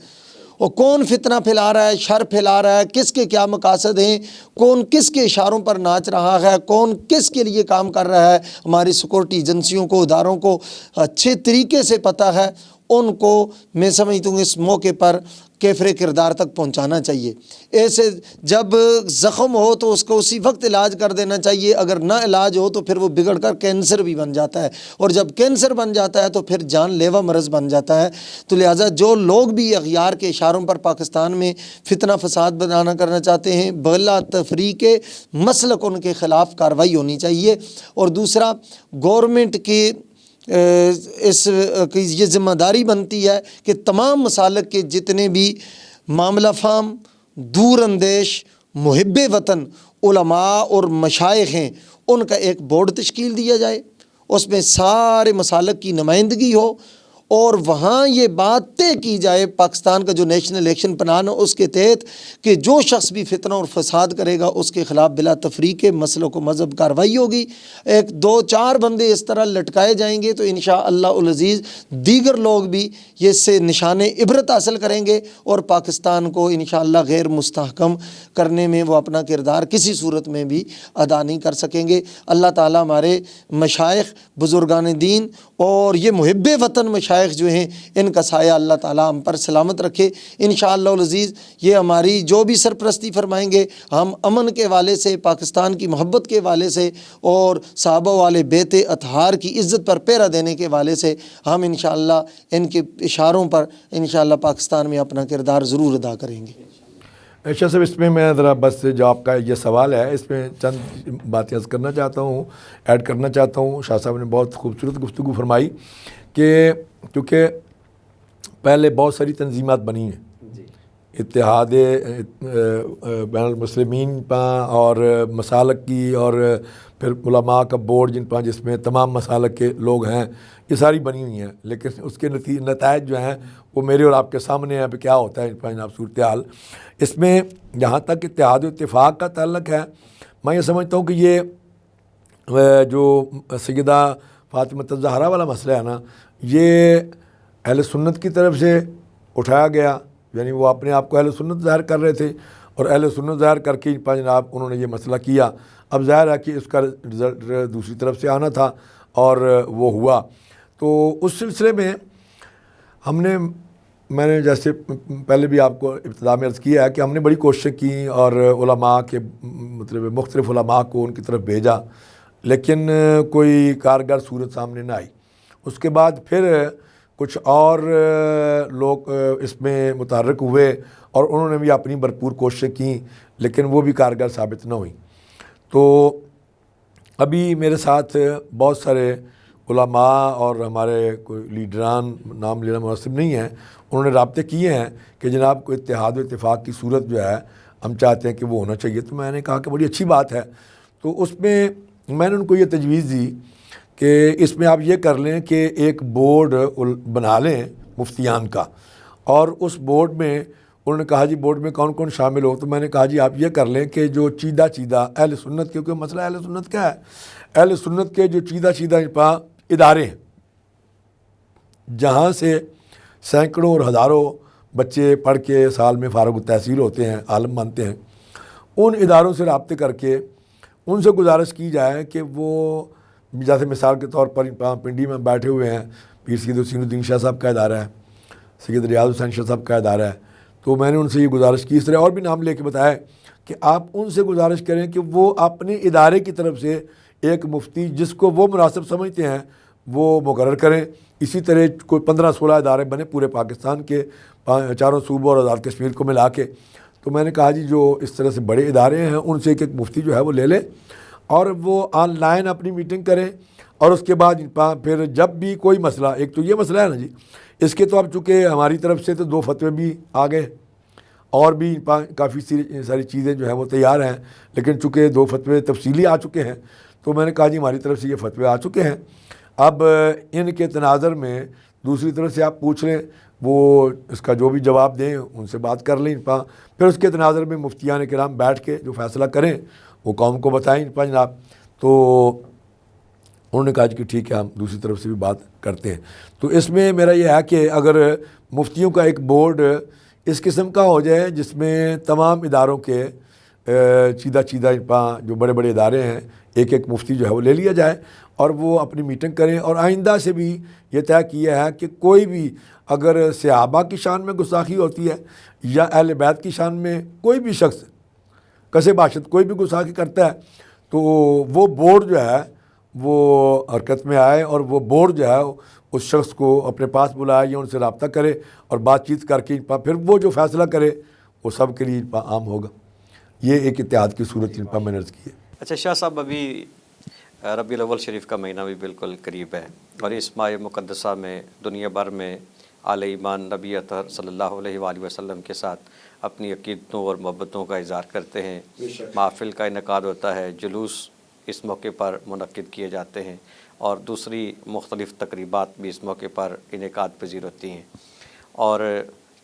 Speaker 3: اور کون فتنہ پھیلا رہا ہے، شر پھیلا رہا ہے، کس کے کیا مقاصد ہیں، کون کس کے اشاروں پر ناچ رہا ہے، کون کس کے لیے کام کر رہا ہے، ہماری سیکورٹی ایجنسیوں کو، اداروں کو اچھے طریقے سے پتہ ہے۔ ان کو میں سمجھتا ہوں اس موقع پر کیفر کردار تک پہنچانا چاہیے۔ ایسے جب زخم ہو تو اس کو اسی وقت علاج کر دینا چاہیے، اگر نہ علاج ہو تو پھر وہ بگڑ کر کینسر بھی بن جاتا ہے، اور جب کینسر بن جاتا ہے تو پھر جان لیوا مرض بن جاتا ہے۔ تو لہٰذا جو لوگ بھی اغیار کے اشاروں پر پاکستان میں فتنہ فساد بنانا کرنا چاہتے ہیں، بلا تفریق مسلک ان کے خلاف کارروائی ہونی چاہیے۔ اور دوسرا، گورنمنٹ کی یہ ذمہ داری بنتی ہے کہ تمام مسالک کے جتنے بھی معاملہ فہم، دور اندیش، محب وطن علماء اور مشائخ ہیں، ان کا ایک بورڈ تشکیل دیا جائے، اس میں سارے مسالک کی نمائندگی ہو، اور وہاں یہ بات طے کی جائے پاکستان کا جو نیشنل ایکشن پلان ہے اس کے تحت کہ جو شخص بھی فتنہ اور فساد کرے گا اس کے خلاف بلا تفریق مسلک و مذہب کارروائی ہوگی. 2-4 بندے اس طرح لٹکائے جائیں گے تو انشاءاللہ العزیز دیگر لوگ بھی یہ سے نشان عبرت حاصل کریں گے اور پاکستان کو انشاءاللہ غیر مستحکم کرنے میں وہ اپنا کردار کسی صورت میں بھی ادا نہیں کر سکیں گے. اللہ تعالیٰ ہمارے مشائخ بزرگان دین اور یہ محب وطن مشائخ جو ہیں ان کا سایہ اللہ تعالیٰ ہم پر سلامت رکھے. انشاءاللہ العزیز یہ ہماری جو بھی سرپرستی فرمائیں گے ہم امن کے والے سے، پاکستان کی محبت کے والے سے اور صحابہ والے بیت اطہار کی عزت پر پیرا دینے کے والے سے ہم انشاءاللہ ان کے اشاروں پر انشاءاللہ پاکستان میں اپنا کردار ضرور ادا کریں گے.
Speaker 2: شاہ صاحب اس میں میں ذرا بس جو آپ کا یہ سوال ہے اس میں چند باتیں عرض کرنا چاہتا ہوں، ایڈ کرنا چاہتا ہوں. شاہ صاحب نے بہت خوبصورت گفتگو فرمائی کہ کیونکہ پہلے بہت ساری تنظیمات بنی ہیں، اتحاد بین المسلمین اور مسالک کی، اور پھر علماء کا بورڈ جس میں تمام مسالک کے لوگ ہیں، یہ ساری بنی ہوئی ہیں. لیکن اس کے نتائج جو ہیں وہ میرے اور آپ کے سامنے ہیں. اب کیا ہوتا ہے جناب صورتحال اس میں. جہاں تک اتحاد و اتفاق کا تعلق ہے، میں یہ سمجھتا ہوں کہ یہ جو سیدہ فاطمہ الزہرا والا مسئلہ ہے نا، یہ اہل سنت کی طرف سے اٹھایا گیا، یعنی وہ اپنے آپ کو اہل سنت ظاہر کر رہے تھے اور اہل سنت ظاہر کر کے جناب انہوں نے یہ مسئلہ کیا. اب ظاہر ہے کہ اس کا رزلٹ دوسری طرف سے آنا تھا اور وہ ہوا. تو اس سلسلے میں میں نے جیسے پہلے بھی آپ کو ابتدا میں عرض کیا ہے کہ ہم نے بڑی کوششیں کی اور علماء کے مطلب مختلف علماء کو ان کی طرف بھیجا، لیکن کوئی کارگر صورت سامنے نہ آئی. اس کے بعد پھر کچھ اور لوگ اس میں متحرک ہوئے اور انہوں نے بھی اپنی بھرپور کوششیں کیں، لیکن وہ بھی کارگر ثابت نہ ہوئیں. تو ابھی میرے ساتھ بہت سارے علماء اور ہمارے کوئی لیڈران، نام لینا مناسب نہیں ہے، انہوں نے رابطے کیے ہیں کہ جناب کو اتحاد و اتفاق کی صورت جو ہے ہم چاہتے ہیں کہ وہ ہونا چاہیے. تو میں نے کہا کہ بڑی اچھی بات ہے. تو اس میں میں نے ان کو یہ تجویز دی کہ اس میں آپ یہ کر لیں کہ ایک بورڈ بنا لیں مفتیان کا، اور اس بورڈ میں انہوں نے کہا جی بورڈ میں کون کون شامل ہو. تو میں نے کہا جی آپ یہ کر لیں کہ جو چیدہ اہل سنت، کیونکہ مسئلہ اہل سنت کیا ہے، اہل سنت کے جو چیدہ ادارے ہیں جہاں سے سینکڑوں اور ہزاروں بچے پڑھ کے سال میں فارغ التحصیل ہوتے ہیں، عالم بنتے ہیں، ان اداروں سے رابطے کر کے ان سے گزارش کی جائے کہ وہ جیسے مثال کے طور پر پنڈی میں بیٹھے ہوئے ہیں پیر سید حسین الدین شاہ صاحب کا ادارہ ہے، سید ریاض حسین شاہ صاحب کا ادارہ ہے. تو میں نے ان سے یہ گزارش کی، اس طرح اور بھی نام لے کے بتایا کہ آپ ان سے گزارش کریں کہ وہ اپنے ادارے کی طرف سے ایک مفتی جس کو وہ مناسب سمجھتے ہیں وہ مقرر کریں. اسی طرح کوئی 15-16 ادارے بنے پورے پاکستان کے، 4 صوبوں اور آزاد کشمیر کو ملا کے. تو میں نے کہا جی جو اس طرح سے بڑے ادارے ہیں ان سے ایک مفتی جو ہے وہ لے لیں اور وہ آن لائن اپنی میٹنگ کریں، اور اس کے بعد پھر جب بھی کوئی مسئلہ، ایک تو یہ مسئلہ ہے نا جی، اس کے تو اب چونکہ ہماری طرف سے تو 2 فتوے بھی آ گئے اور بھی کافی ساری چیزیں جو ہیں وہ تیار ہیں، لیکن چونکہ 2 فتوے تفصیلی آ چکے ہیں تو میں نے کہا جی ہماری طرف سے یہ فتوے آ چکے ہیں، اب ان کے تناظر میں دوسری طرف سے آپ پوچھ لیں، وہ اس کا جو بھی جواب دیں ان سے بات کر لیں، پھر اس کے تناظر میں مفتیان کرام بیٹھ کے جو فیصلہ کریں وہ قوم کو بتائیں جناب. تو انہوں نے کہا کہ ٹھیک ہے ہم دوسری طرف سے بھی بات کرتے ہیں. تو اس میں میرا یہ ہے کہ اگر مفتیوں کا ایک بورڈ اس قسم کا ہو جائے جس میں تمام اداروں کے چیدہ جو بڑے بڑے ادارے ہیں ایک ایک مفتی جو ہے وہ لے لیا جائے اور وہ اپنی میٹنگ کریں، اور آئندہ سے بھی یہ طے کیا ہے کہ کوئی بھی اگر صحابہ کی شان میں گستاخی ہوتی ہے یا اہل بیت کی شان میں کوئی بھی شخص کسے باشد کوئی بھی گستاخی کرتا ہے تو وہ بورڈ جو ہے وہ حرکت میں آئے اور وہ بورڈ جو ہے اس شخص کو اپنے پاس بلائے یا ان سے رابطہ کرے اور بات چیت کر کے پھر وہ جو فیصلہ کرے وہ سب کے لیے عام ہوگا. یہ ایک اتحاد کی صورت میں نے عرض کی ہے.
Speaker 1: اچھا شاہ صاحب، ابھی ربیع الاول شریف کا مہینہ بھی بالکل قریب ہے اور اس ماہ مقدسہ میں دنیا بھر میں اعلی ایمان نبی اطہر صلی اللہ علیہ وآلہ وسلم کے ساتھ اپنی عقیدتوں اور محبتوں کا اظہار کرتے ہیں. محافل کا انعقاد ہوتا ہے، جلوس اس موقع پر منعقد کیے جاتے ہیں اور دوسری مختلف تقریبات بھی اس موقع پر انعقاد پذیر ہوتی ہیں، اور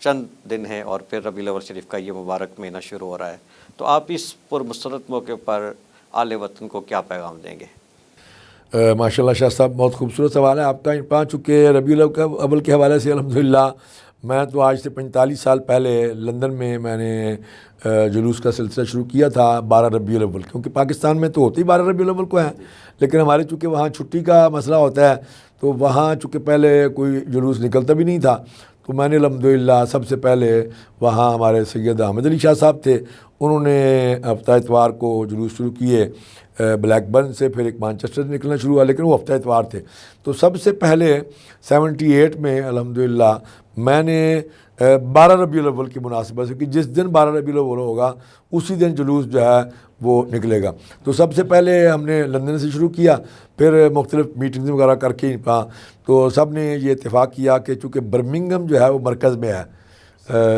Speaker 1: چند دن ہیں اور پھر ربیع الاول شریف کا یہ مبارک مہینہ شروع ہو رہا ہے، تو آپ اس پرمسرت موقع پر اہل وطن کو کیا پیغام دیں گے؟
Speaker 2: ماشاء اللہ شاہ صاحب، بہت خوبصورت سوال ہے آپ کا۔ چونکہ ربیع الاول کے حوالے سے الحمدللہ میں تو آج سے 45 سال پہلے لندن میں نے جلوس کا سلسلہ شروع کیا تھا 12 ربیع الاول، کیونکہ پاکستان میں تو ہوتی 12 ربیع الاول کو ہے، لیکن ہمارے چونکہ وہاں چھٹی کا مسئلہ ہوتا ہے تو وہاں چونکہ پہلے کوئی جلوس نکلتا بھی نہیں تھا، تو میں نے الحمدللہ سب سے پہلے وہاں ہمارے سید احمد علی شاہ صاحب تھے، انہوں نے ہفتہ اتوار کو جلوس شروع کیے بلیک برن سے، پھر ایک مانچسٹر سے نکلنا شروع ہوا، لیکن وہ ہفتہ اتوار تھے۔ تو سب سے پہلے 78 میں الحمدللہ میں نے 12 ربیع الاول کی مناسبت سے، کہ جس دن 12 ربیع الاول ہوگا اسی دن جلوس جو ہے وہ نکلے گا، تو سب سے پہلے ہم نے لندن سے شروع کیا، پھر مختلف میٹنگز وغیرہ کر کے تو سب نے یہ اتفاق کیا کہ چونکہ برمنگھم جو ہے وہ مرکز میں ہے،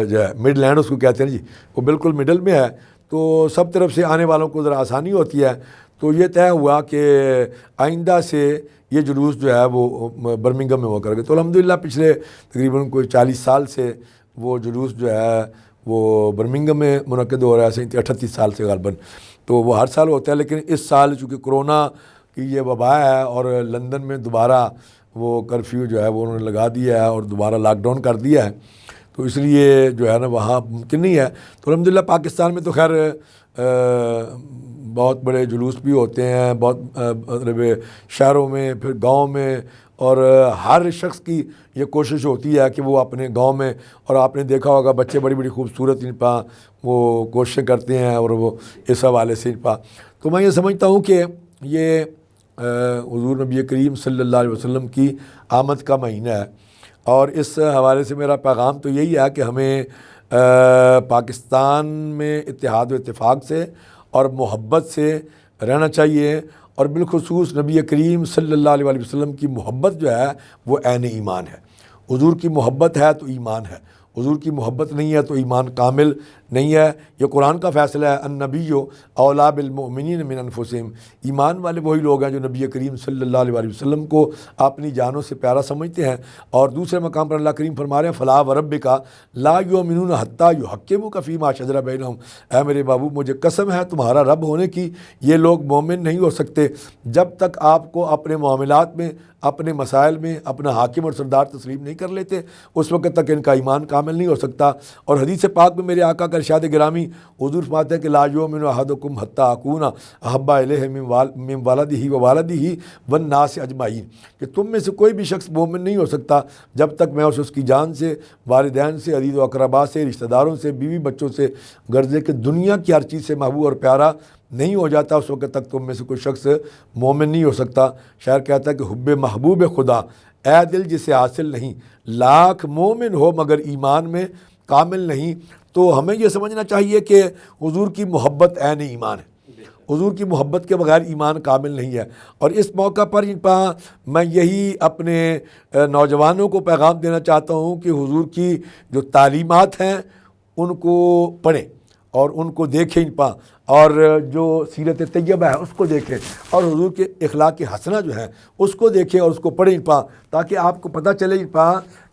Speaker 2: جو ہے مڈ لینڈ اس کو کہتے ہیں جی، وہ بالکل مڈل میں ہے، تو سب طرف سے آنے والوں کو ذرا آسانی ہوتی ہے، تو یہ طے ہوا کہ آئندہ سے یہ جلوس جو ہے وہ برمنگھم میں ہوا کرے گا۔ تو الحمدللہ پچھلے تقریباً کوئی 40 سال سے وہ جلوس جو ہے وہ برمنگھم میں منعقد ہو رہا ہے، 38 سال سے غالباً، تو وہ ہر سال ہوتا ہے، لیکن اس سال چونکہ کرونا کی یہ وبا ہے اور لندن میں دوبارہ وہ کرفیو جو ہے وہ انہوں نے لگا دیا ہے اور دوبارہ لاک ڈاؤن کر دیا ہے، تو اس لیے جو ہے نا وہاں ممکن نہیں ہے۔ تو الحمدللہ پاکستان میں تو خیر بہت بڑے جلوس بھی ہوتے ہیں، بہت مطلب شہروں میں، پھر گاؤں میں، اور ہر شخص کی یہ کوشش ہوتی ہے کہ وہ اپنے گاؤں میں، اور آپ نے دیکھا ہوگا بچے بڑی بڑی خوبصورت وہ کوششیں کرتے ہیں، اور وہ اس حوالے سے تو میں یہ سمجھتا ہوں کہ یہ حضور نبی کریم صلی اللہ علیہ وسلم کی آمد کا مہینہ ہے، اور اس حوالے سے میرا پیغام تو یہی ہے کہ ہمیں پاکستان میں اتحاد و اتفاق سے اور محبت سے رہنا چاہیے، اور بالخصوص نبی کریم صلی اللہ علیہ وسلم کی محبت جو ہے وہ عین ایمان ہے۔ حضور کی محبت ہے تو ایمان ہے، حضور کی محبت نہیں ہے تو ایمان کامل نہیں ہے۔ یہ قرآن کا فیصلہ ہے، النبی اولیٰ بالمؤمنین من انفسہم، ایمان والے وہی لوگ ہیں جو نبی کریم صلی اللہ علیہ وسلم کو اپنی جانوں سے پیارا سمجھتے ہیں۔ اور دوسرے مقام پر اللہ کریم فرما رہے ہیں فلا وربک لا یؤمنون حتی یحکموک فیما شجر بینہم، اے میرے محبوب مجھے قسم ہے تمہارا رب ہونے کی، یہ لوگ مومن نہیں ہو سکتے جب تک آپ کو اپنے معاملات میں، اپنے مسائل میں اپنا حاکم اور سردار تسلیم نہیں کر لیتے، اس وقت تک ان کا ایمان کامل نہیں ہو سکتا۔ اور حدیث پاک میں میرے آقا کا ارشاد گرامی حضور فرماتے ہیں کہ لا یؤمن احدکم حتی اکون احب الیہ من ولدہ ووالدہ والناس اجمعین، کہ تم میں سے کوئی بھی شخص مومن نہیں ہو سکتا جب تک میں اس کی جان سے، والدین سے، عزیز و اقربا سے، رشتہ داروں سے، بیوی بچوں سے، غرضے کہ دنیا کی ہر چیز سے محبوب اور پیارا نہیں ہو جاتا، اس وقت تک تم میں سے کوئی شخص مومن نہیں ہو سکتا۔ شاعر کہتا ہے کہ حب محبوب خدا اے دل جسے حاصل نہیں، لاکھ مومن ہو مگر ایمان میں کامل نہیں۔ تو ہمیں یہ سمجھنا چاہیے کہ حضور کی محبت عین ایمان ہے، حضور کی محبت کے بغیر ایمان کامل نہیں ہے۔ اور اس موقع پر میں یہی اپنے نوجوانوں کو پیغام دینا چاہتا ہوں کہ حضور کی جو تعلیمات ہیں ان کو پڑھیں اور ان کو دیکھیں، اور جو سیرت طیبہ ہے اس کو دیکھیں، اور حضور کے اخلاق حسنہ جو ہیں اس کو دیکھیں اور اس کو پڑھیں، تاکہ آپ کو پتہ چلے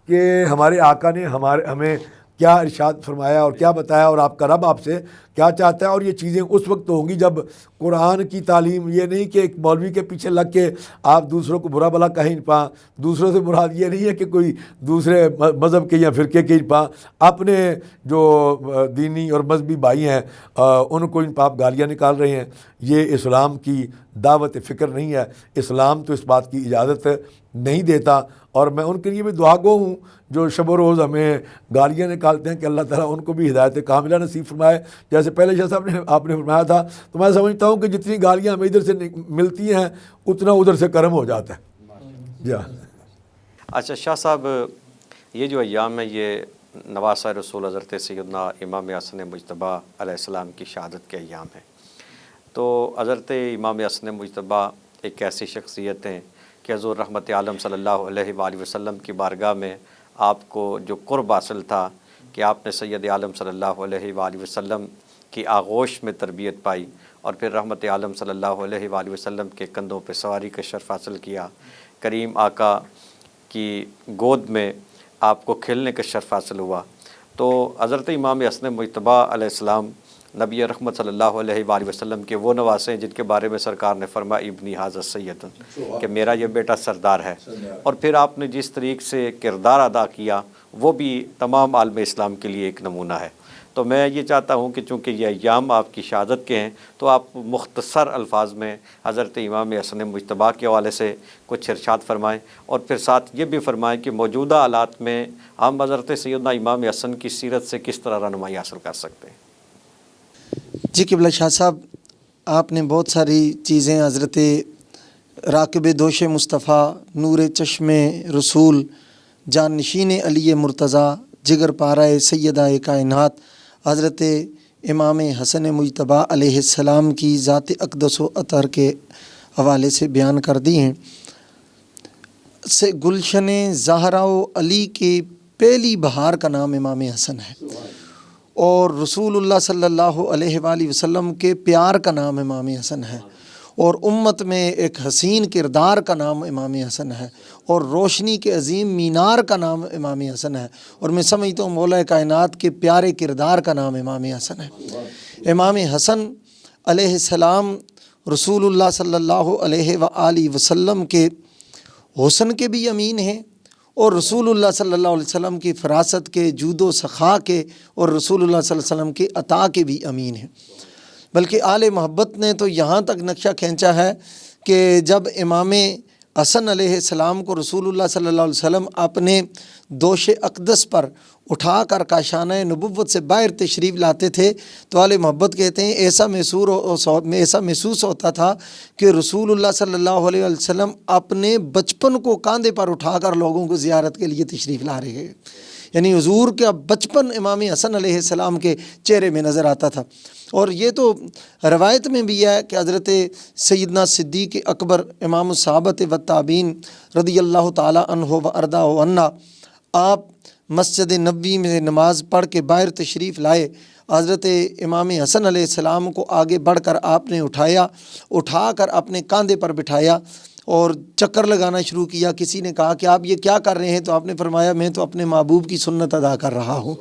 Speaker 2: کہ ہمارے آقا نے ہمیں کیا ارشاد فرمایا اور کیا بتایا، اور آپ کا رب آپ سے کیا چاہتا ہے۔ اور یہ چیزیں اس وقت ہوں گی جب قرآن کی تعلیم، یہ نہیں کہ ایک مولوی کے پیچھے لگ کے آپ دوسروں کو برا بلا کہیں، دوسروں سے مراد یہ نہیں ہے کہ کوئی دوسرے مذہب کے یا فرقے کے، اپنے جو دینی اور مذہبی بھائی ہیں ان کو آپ گالیاں نکال رہے ہیں۔ یہ اسلام کی دعوت فکر نہیں ہے، اسلام تو اس بات کی اجازت نہیں دیتا، اور میں ان کے لیے بھی دعا گو ہوں جو شب و روز ہمیں گالیاں نکالتے ہیں، کہ اللہ تعالیٰ ان کو بھی ہدایت کاملہ نصیب فرمائے۔ جیسے پہلے شاہ صاحب نے آپ نے فرمایا تھا، تو میں سمجھتا ہوں کہ جتنی گالیاں ہمیں ادھر سے ملتی ہیں اتنا ادھر سے کرم ہو جاتا ہے۔ جی
Speaker 1: اچھا شاہ صاحب، یہ جو ایام ہے یہ نواسہ رسول حضرت سیدنا امام حسن مجتبیٰ علیہ السلام کی شہادت کے ایام ہیں، تو حضرت امام حسن مجتبیٰ ایک ایسی شخصیت ہیں کہ حضور رحمت عالم صلی اللہ علیہ وآلہ وسلم کی بارگاہ میں آپ کو جو قرب حاصل تھا کہ آپ نے سید عالم صلی اللہ علیہ وآلہ وسلم کی آغوش میں تربیت پائی، اور پھر رحمت عالم صلی اللہ علیہ وآلہ وسلم کے کندھوں پہ سواری کا شرف حاصل کیا، کریم آقا کی گود میں آپ کو کھیلنے کا شرف حاصل ہوا۔ تو حضرت امام حسن مجتبی علیہ السلام نبی رحمت صلی اللہ علیہ وآلہ وسلم کے وہ نواسے ہیں جن کے بارے میں سرکار نے فرمایا ابنی ھذا سید، کہ میرا یہ بیٹا سردار ہے۔ اور پھر آپ نے جس طریق سے کردار ادا کیا وہ بھی تمام عالم اسلام کے لیے ایک نمونہ ہے۔ تو میں یہ چاہتا ہوں کہ چونکہ یہ ایام آپ کی شہادت کے ہیں تو آپ مختصر الفاظ میں حضرت امام حسن مجتبی کے حوالے سے کچھ ارشاد فرمائیں، اور پھر ساتھ یہ بھی فرمائیں کہ موجودہ حالات میں ہم حضرت سیدنا امام حسن کی سیرت سے کس طرح رہنمائی حاصل کر سکتے ہیں۔
Speaker 3: جی قبلہ شاہ صاحب، آپ نے بہت ساری چیزیں حضرت راکب دوش مصطفیٰ، نور چشم رسول، جان نشین علی مرتضیٰ، جگر پارہ سیدہ کائنات حضرت امام حسن مجتبی علیہ السلام کی ذات اقدس و اطہر کے حوالے سے بیان کر دی ہیں۔ سے گلشن زہرا و علی کی پہلی بہار کا نام امام حسن ہے، اور رسول اللہ صلی اللہ علیہ وآلہ وسلم کے پیار کا نام امام حسن ہے، اور امت میں ایک حسین کردار کا نام امام حسن ہے، اور روشنی کے عظیم مینار کا نام امام حسن ہے، اور میں سمجھتا ہوں مولا کائنات کے پیارے کردار کا نام امام حسن ہے۔ امام حسن علیہ السلام رسول اللہ صلی اللہ علیہ وآلہ وسلم کے حسن کے بھی امین ہیں، اور رسول اللہ صلی اللہ علیہ وسلم کی فراست کے، جود و سخا کے، اور رسول اللہ صلی اللہ علیہ وسلم کے عطا کے بھی امین ہیں۔ بلکہ آل محبت نے تو یہاں تک نقشہ کھینچا ہے کہ جب امام حسن علیہ السلام کو رسول اللہ صلی اللہ علیہ وسلم اپنے دوش اقدس پر اٹھا کر کاشانہ نبوت سے باہر تشریف لاتے تھے تو آل محبت کہتے ہیں ایسا محسوس ہوتا تھا کہ رسول اللہ صلی اللہ علیہ وسلم اپنے بچپن کو کاندھے پر اٹھا کر لوگوں کو زیارت کے لیے تشریف لا رہے ہیں، یعنی حضور کا بچپن امام حسن علیہ السلام کے چہرے میں نظر آتا تھا۔ اور یہ تو روایت میں بھی ہے کہ حضرت سیدنا صدیق اکبر امام الصحابۃ والتابعین رضی اللہ تعالی عنہ و ارضاہ عنا، آپ مسجد نبوی میں نماز پڑھ کے باہر تشریف لائے، حضرت امام حسن علیہ السلام کو آگے بڑھ کر آپ نے اٹھا کر اپنے کاندھے پر بٹھایا اور چکر لگانا شروع کیا۔ کسی نے کہا کہ آپ یہ کیا کر رہے ہیں؟ تو آپ نے فرمایا میں تو اپنے محبوب کی سنت ادا کر رہا ہوں۔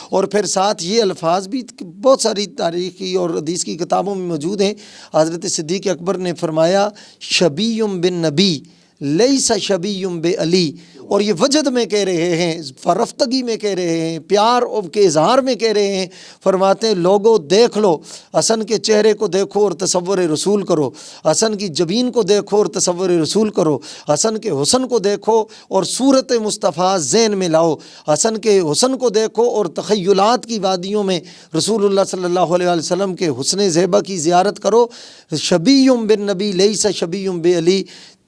Speaker 3: اور پھر ساتھ یہ الفاظ بھی بہت ساری تاریخی اور حدیث کی کتابوں میں موجود ہیں۔ حضرت صدیق اکبر نے فرمایا شبیم بن نبی لیس شبیم بے علی، اور یہ وجد میں کہہ رہے ہیں، فرفتگی میں کہہ رہے ہیں، پیار کے اظہار میں کہہ رہے ہیں۔ فرماتے ہیں لوگوں دیکھ لو، حسن کے چہرے کو دیکھو اور تصور رسول کرو، حسن کی جبین کو دیکھو اور تصور رسول کرو، حسن کے حسن کو دیکھو اور صورت مصطفیٰ ذہن میں لاؤ، حسن کے حسن کو دیکھو اور تخیلات کی وادیوں میں رسول اللہ صلی اللہ علیہ وسلم کے حسن زیبا کی زیارت کرو۔ شبیم بن نبی لیس شبیم بے علی،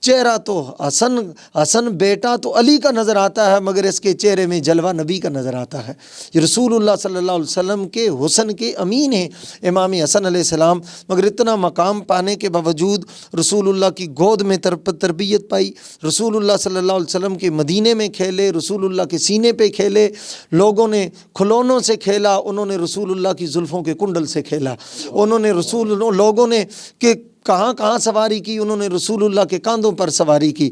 Speaker 3: چہرہ تو حسن بیٹا تو علی کا نظر آتا ہے مگر اس کے چہرے میں جلوہ نبی کا نظر آتا ہے۔ یہ رسول اللہ صلی اللہ علیہ وسلم کے حسن کے امین ہیں امام حسن علیہ السلام، مگر اتنا مقام پانے کے باوجود رسول اللہ کی گود میں تربیت پائی، رسول اللہ صلی اللہ علیہ وسلم کے مدینے میں کھیلے، رسول اللہ کے سینے پہ کھیلے، لوگوں نے کھلونوں سے کھیلا، انہوں نے رسول اللہ کی زلفوں کے کنڈل سے کھیلا، انہوں نے لوگوں نے کہ کہاں سواری کی، انہوں نے رسول اللہ کے کاندھوں پر سواری کی،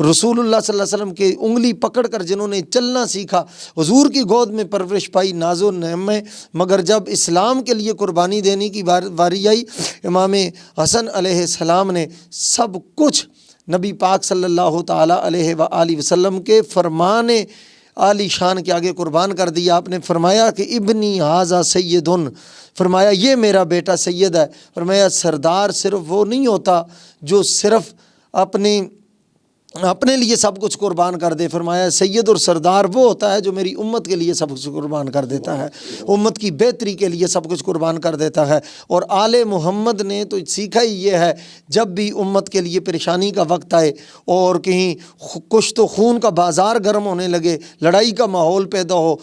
Speaker 3: رسول اللہ صلی اللہ علیہ وسلم کے انگلی پکڑ کر جنہوں نے چلنا سیکھا، حضور کی گود میں پرورش پائی ناز و نعم میں، مگر جب اسلام کے لیے قربانی دینے کی باری آئی امام حسن علیہ السلام نے سب کچھ نبی پاک صلی اللہ تعالی علیہ وآلہ وسلم کے فرمان عالی شان کے آگے قربان کر دیا۔ آپ نے فرمایا کہ ابنی ھذا سیدن، فرمایا یہ میرا بیٹا سید ہے۔ فرمایا سردار صرف وہ نہیں ہوتا جو صرف اپنے لیے سب کچھ قربان کر دے، فرمایا سید اور سردار وہ ہوتا ہے جو میری امت کے لیے سب کچھ قربان کر دیتا ہے، امت کی بہتری کے لیے سب کچھ قربان کر دیتا ہے۔ اور آل محمد نے تو سیکھا ہی یہ ہے، جب بھی امت کے لیے پریشانی کا وقت آئے اور کہیں کشت و خون کا بازار گرم ہونے لگے، لڑائی کا ماحول پیدا ہو،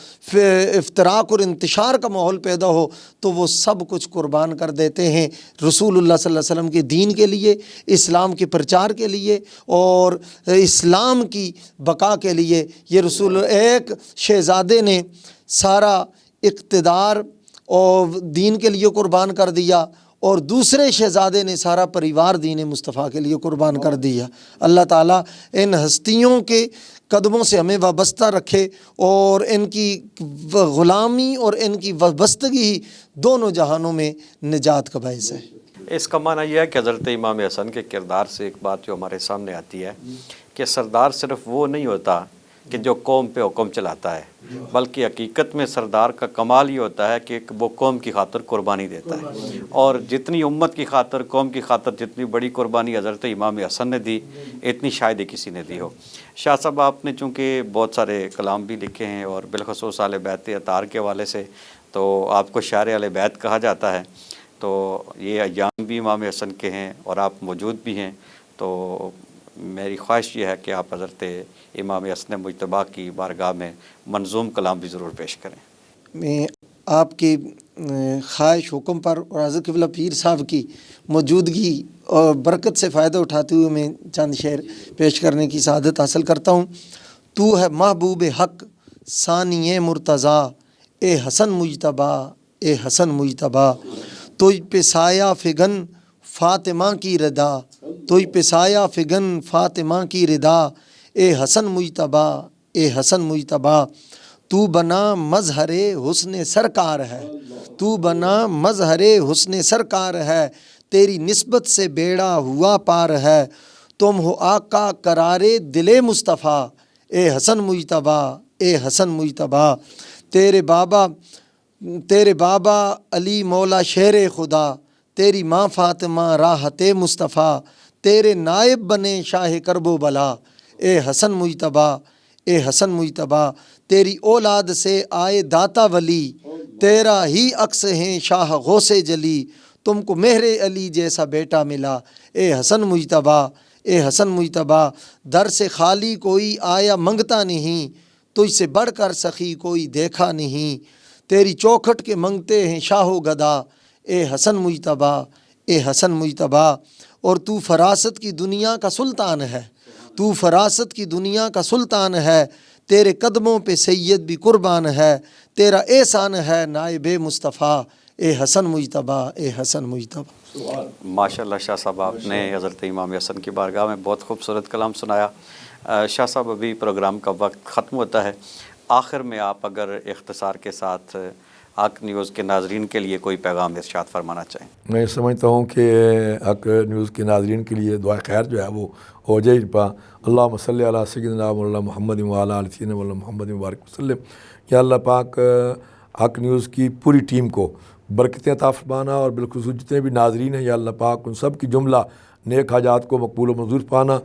Speaker 3: افتراق اور انتشار کا ماحول پیدا ہو، تو وہ سب کچھ قربان کر دیتے ہیں رسول اللہ صلی اللہ علیہ وسلم کے دین کے لیے، اسلام کے پرچار کے لیے اور اسلام کی بقا کے لیے۔ یہ رسول ایک شہزادے نے سارا اقتدار اور دین کے لیے قربان کر دیا، اور دوسرے شہزادے نے سارا پریوار دین مصطفیٰ کے لیے قربان کر دیا۔ اللہ تعالیٰ ان ہستیوں کے قدموں سے ہمیں وابستہ رکھے اور ان کی غلامی اور ان کی وابستگی دونوں جہانوں میں نجات کا باعث ہے۔
Speaker 1: اس کا معنی یہ ہے کہ حضرت امام حسن کے کردار سے ایک بات جو ہمارے سامنے آتی ہے کہ سردار صرف وہ نہیں ہوتا کہ جو قوم پہ حکم چلاتا ہے، بلکہ حقیقت میں سردار کا کمال یہ ہوتا ہے کہ وہ قوم کی خاطر قربانی دیتا ہے، اور جتنی امت کی خاطر، قوم کی خاطر جتنی بڑی قربانی حضرت امام حسن نے دی، اتنی شاید ہی کسی نے دی ہو۔ شاہ صاحب، آپ نے چونکہ بہت سارے کلام بھی لکھے ہیں اور بالخصوص اہل بیت اطہار کے حوالے سے تو آپ کو شاعر اہل بیت کہا جاتا ہے، تو یہ ایام بھی امام حسن کے ہیں اور آپ موجود بھی ہیں، تو میری خواہش یہ ہے کہ آپ حضرت امام حسن مجتبیٰ کی بارگاہ میں منظوم کلام بھی ضرور پیش کریں۔
Speaker 3: میں آپ کے خواہش حکم پر اور حضرت قبلہ پیر صاحب کی موجودگی اور برکت سے فائدہ اٹھاتے ہوئے میں چند شعر پیش کرنے کی سعادت حاصل کرتا ہوں۔ تو ہے محبوب حق ثانی مرتضیٰ، اے حسن مجتبیٰ، اے حسن مجتبیٰ، تجھ پہ سایہ فگن فاطمہ کی ردا، تجھ پہ سایہ فگن فاطمہ کی ردا، اے حسن مجتبیٰ، اے حسن مجتبیٰ، تو بنا مظہر حسن سرکار ہے، تو بنا مظہر حسن سرکار ہے، تیری نسبت سے بیڑا ہوا پار ہے، تم ہو آقا قرار دل مصطفیٰ، اے حسن مجتبیٰ، اے حسن مجتبیٰ، تیرے بابا علی مولا شیر خدا، تیری ماں فاطمہ راحت مصطفیٰ، تیرے نائب بنے شاہ کرب و بلا، اے حسن مجتبیٰ، اے حسن مجتبیٰ، تیری اولاد سے آئے داتا ولی، تیرا ہی عکس ہیں شاہ غوث جلی، تم کو مہر علی جیسا بیٹا ملا، اے حسن مجتبیٰ، اے حسن مجتبیٰ، در سے خالی کوئی آیا منگتا نہیں، تجھ سے بڑھ کر سخی کوئی دیکھا نہیں، تیری چوکھٹ کے منگتے ہیں شاہ و گدا، اے حسن مجتبیٰ، اے حسن مجتبیٰ، اور تو فراست کی دنیا کا سلطان ہے، تو فراست کی دنیا کا سلطان ہے، تیرے قدموں پہ سید بھی قربان ہے، تیرا احسان ہے نائب مصطفیٰ، اے حسن مجتبیٰ، اے حسن مجتبیٰ۔
Speaker 1: ماشاءاللہ شاہ صاحب، آپ نے حضرت امام حسن کی بارگاہ میں بہت خوبصورت کلام سنایا۔ شاہ صاحب، ابھی پروگرام کا وقت ختم ہوتا ہے، آخر میں آپ اگر اختصار کے ساتھ حق نیوز کے ناظرین کے لیے کوئی پیغام ارشاد فرمانا چاہیں۔
Speaker 2: میں سمجھتا ہوں کہ حق نیوز کے ناظرین کے لیے دعا خیر جو ہے وہ ہو جائے پا، اللہم صلی علی سیدنا مولانا محمد وعلی آل سیدنا مولانا محمد مبارک وسلم۔ یا اللہ پاک حق نیوز کی پوری ٹیم کو برکتیں عطا فرمانا، اور بالخصوص جتنے بھی ناظرین ہیں یا اللہ پاک ان سب کی جملہ نیک حاجات کو مقبول و منظور پانا،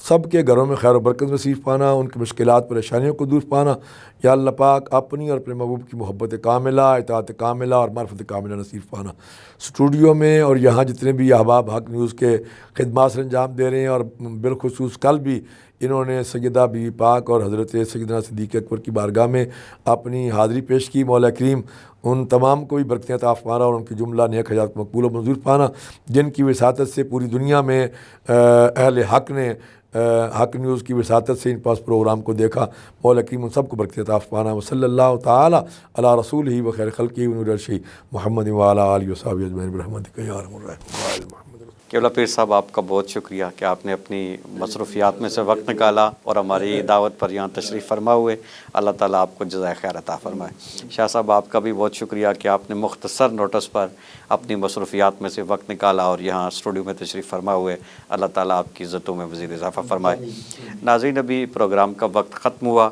Speaker 2: سب کے گھروں میں خیر و برکت نصیب پانا، ان کی مشکلات پریشانیوں کو دور پانا۔ یا اللہ پاک اپنی اور اپنے محبوب کی محبت کاملہ، اطاعت کاملہ اور معرفت کاملہ نصیب پانا۔ اسٹوڈیو میں اور یہاں جتنے بھی احباب حق نیوز کے خدمات سر انجام دے رہے ہیں، اور بالخصوص کل بھی انہوں نے سیدہ بی پاک اور حضرت سیدنا صدیق اکبر کی بارگاہ میں اپنی حاضری پیش کی، مولا کریم ان تمام کو بھی برکتیں عطا فرمانا اور ان کی جملہ نیک حاجات کو مقبول و منظور پانا، جن کی وساطت سے پوری دنیا میں اہل حق نے حق نیوز کی وساطت سے ان پاس پروگرام کو دیکھا۔ مولا کریم ان سب کو برکت عطا فرمانا۔ وصلی اللہ تعالی علی رسولہ و خیر خلقہ ونور عرشہ محمد وعلی آلہ وصحبہ اجمعین برحمتک یا ارحم الراحمین۔
Speaker 1: قبلہ پیر صاحب، آپ کا بہت شکریہ کہ آپ نے اپنی مصروفیات میں سے وقت نکالا اور ہماری دعوت پر یہاں تشریف فرما ہوئے۔ اللہ تعالیٰ آپ کو جزائے خیر عطا فرمائے۔ شاہ صاحب، آپ کا بھی بہت شکریہ کہ آپ نے مختصر نوٹس پر اپنی مصروفیات میں سے وقت نکالا اور یہاں اسٹوڈیو میں تشریف فرما ہوئے۔ اللہ تعالیٰ آپ کی عزتوں میں مزید اضافہ فرمائے۔ ناظرین، ابھی پروگرام کا وقت ختم ہوا۔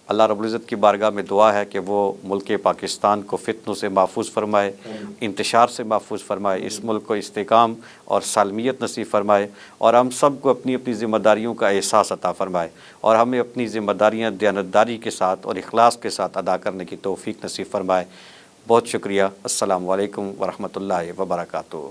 Speaker 1: اللہ رب العزت کی بارگاہ میں دعا ہے کہ وہ ملک پاکستان کو فتنوں سے محفوظ فرمائے، انتشار سے محفوظ فرمائے، اس ملک کو استحکام اور سالمیت نصیب فرمائے، اور ہم سب کو اپنی اپنی ذمہ داریوں کا احساس عطا فرمائے، اور ہمیں اپنی ذمہ داریاں دیانتداری کے ساتھ اور اخلاص کے ساتھ ادا کرنے کی توفیق نصیب فرمائے۔ بہت شکریہ۔ السلام علیکم ورحمۃ اللہ وبرکاتہ۔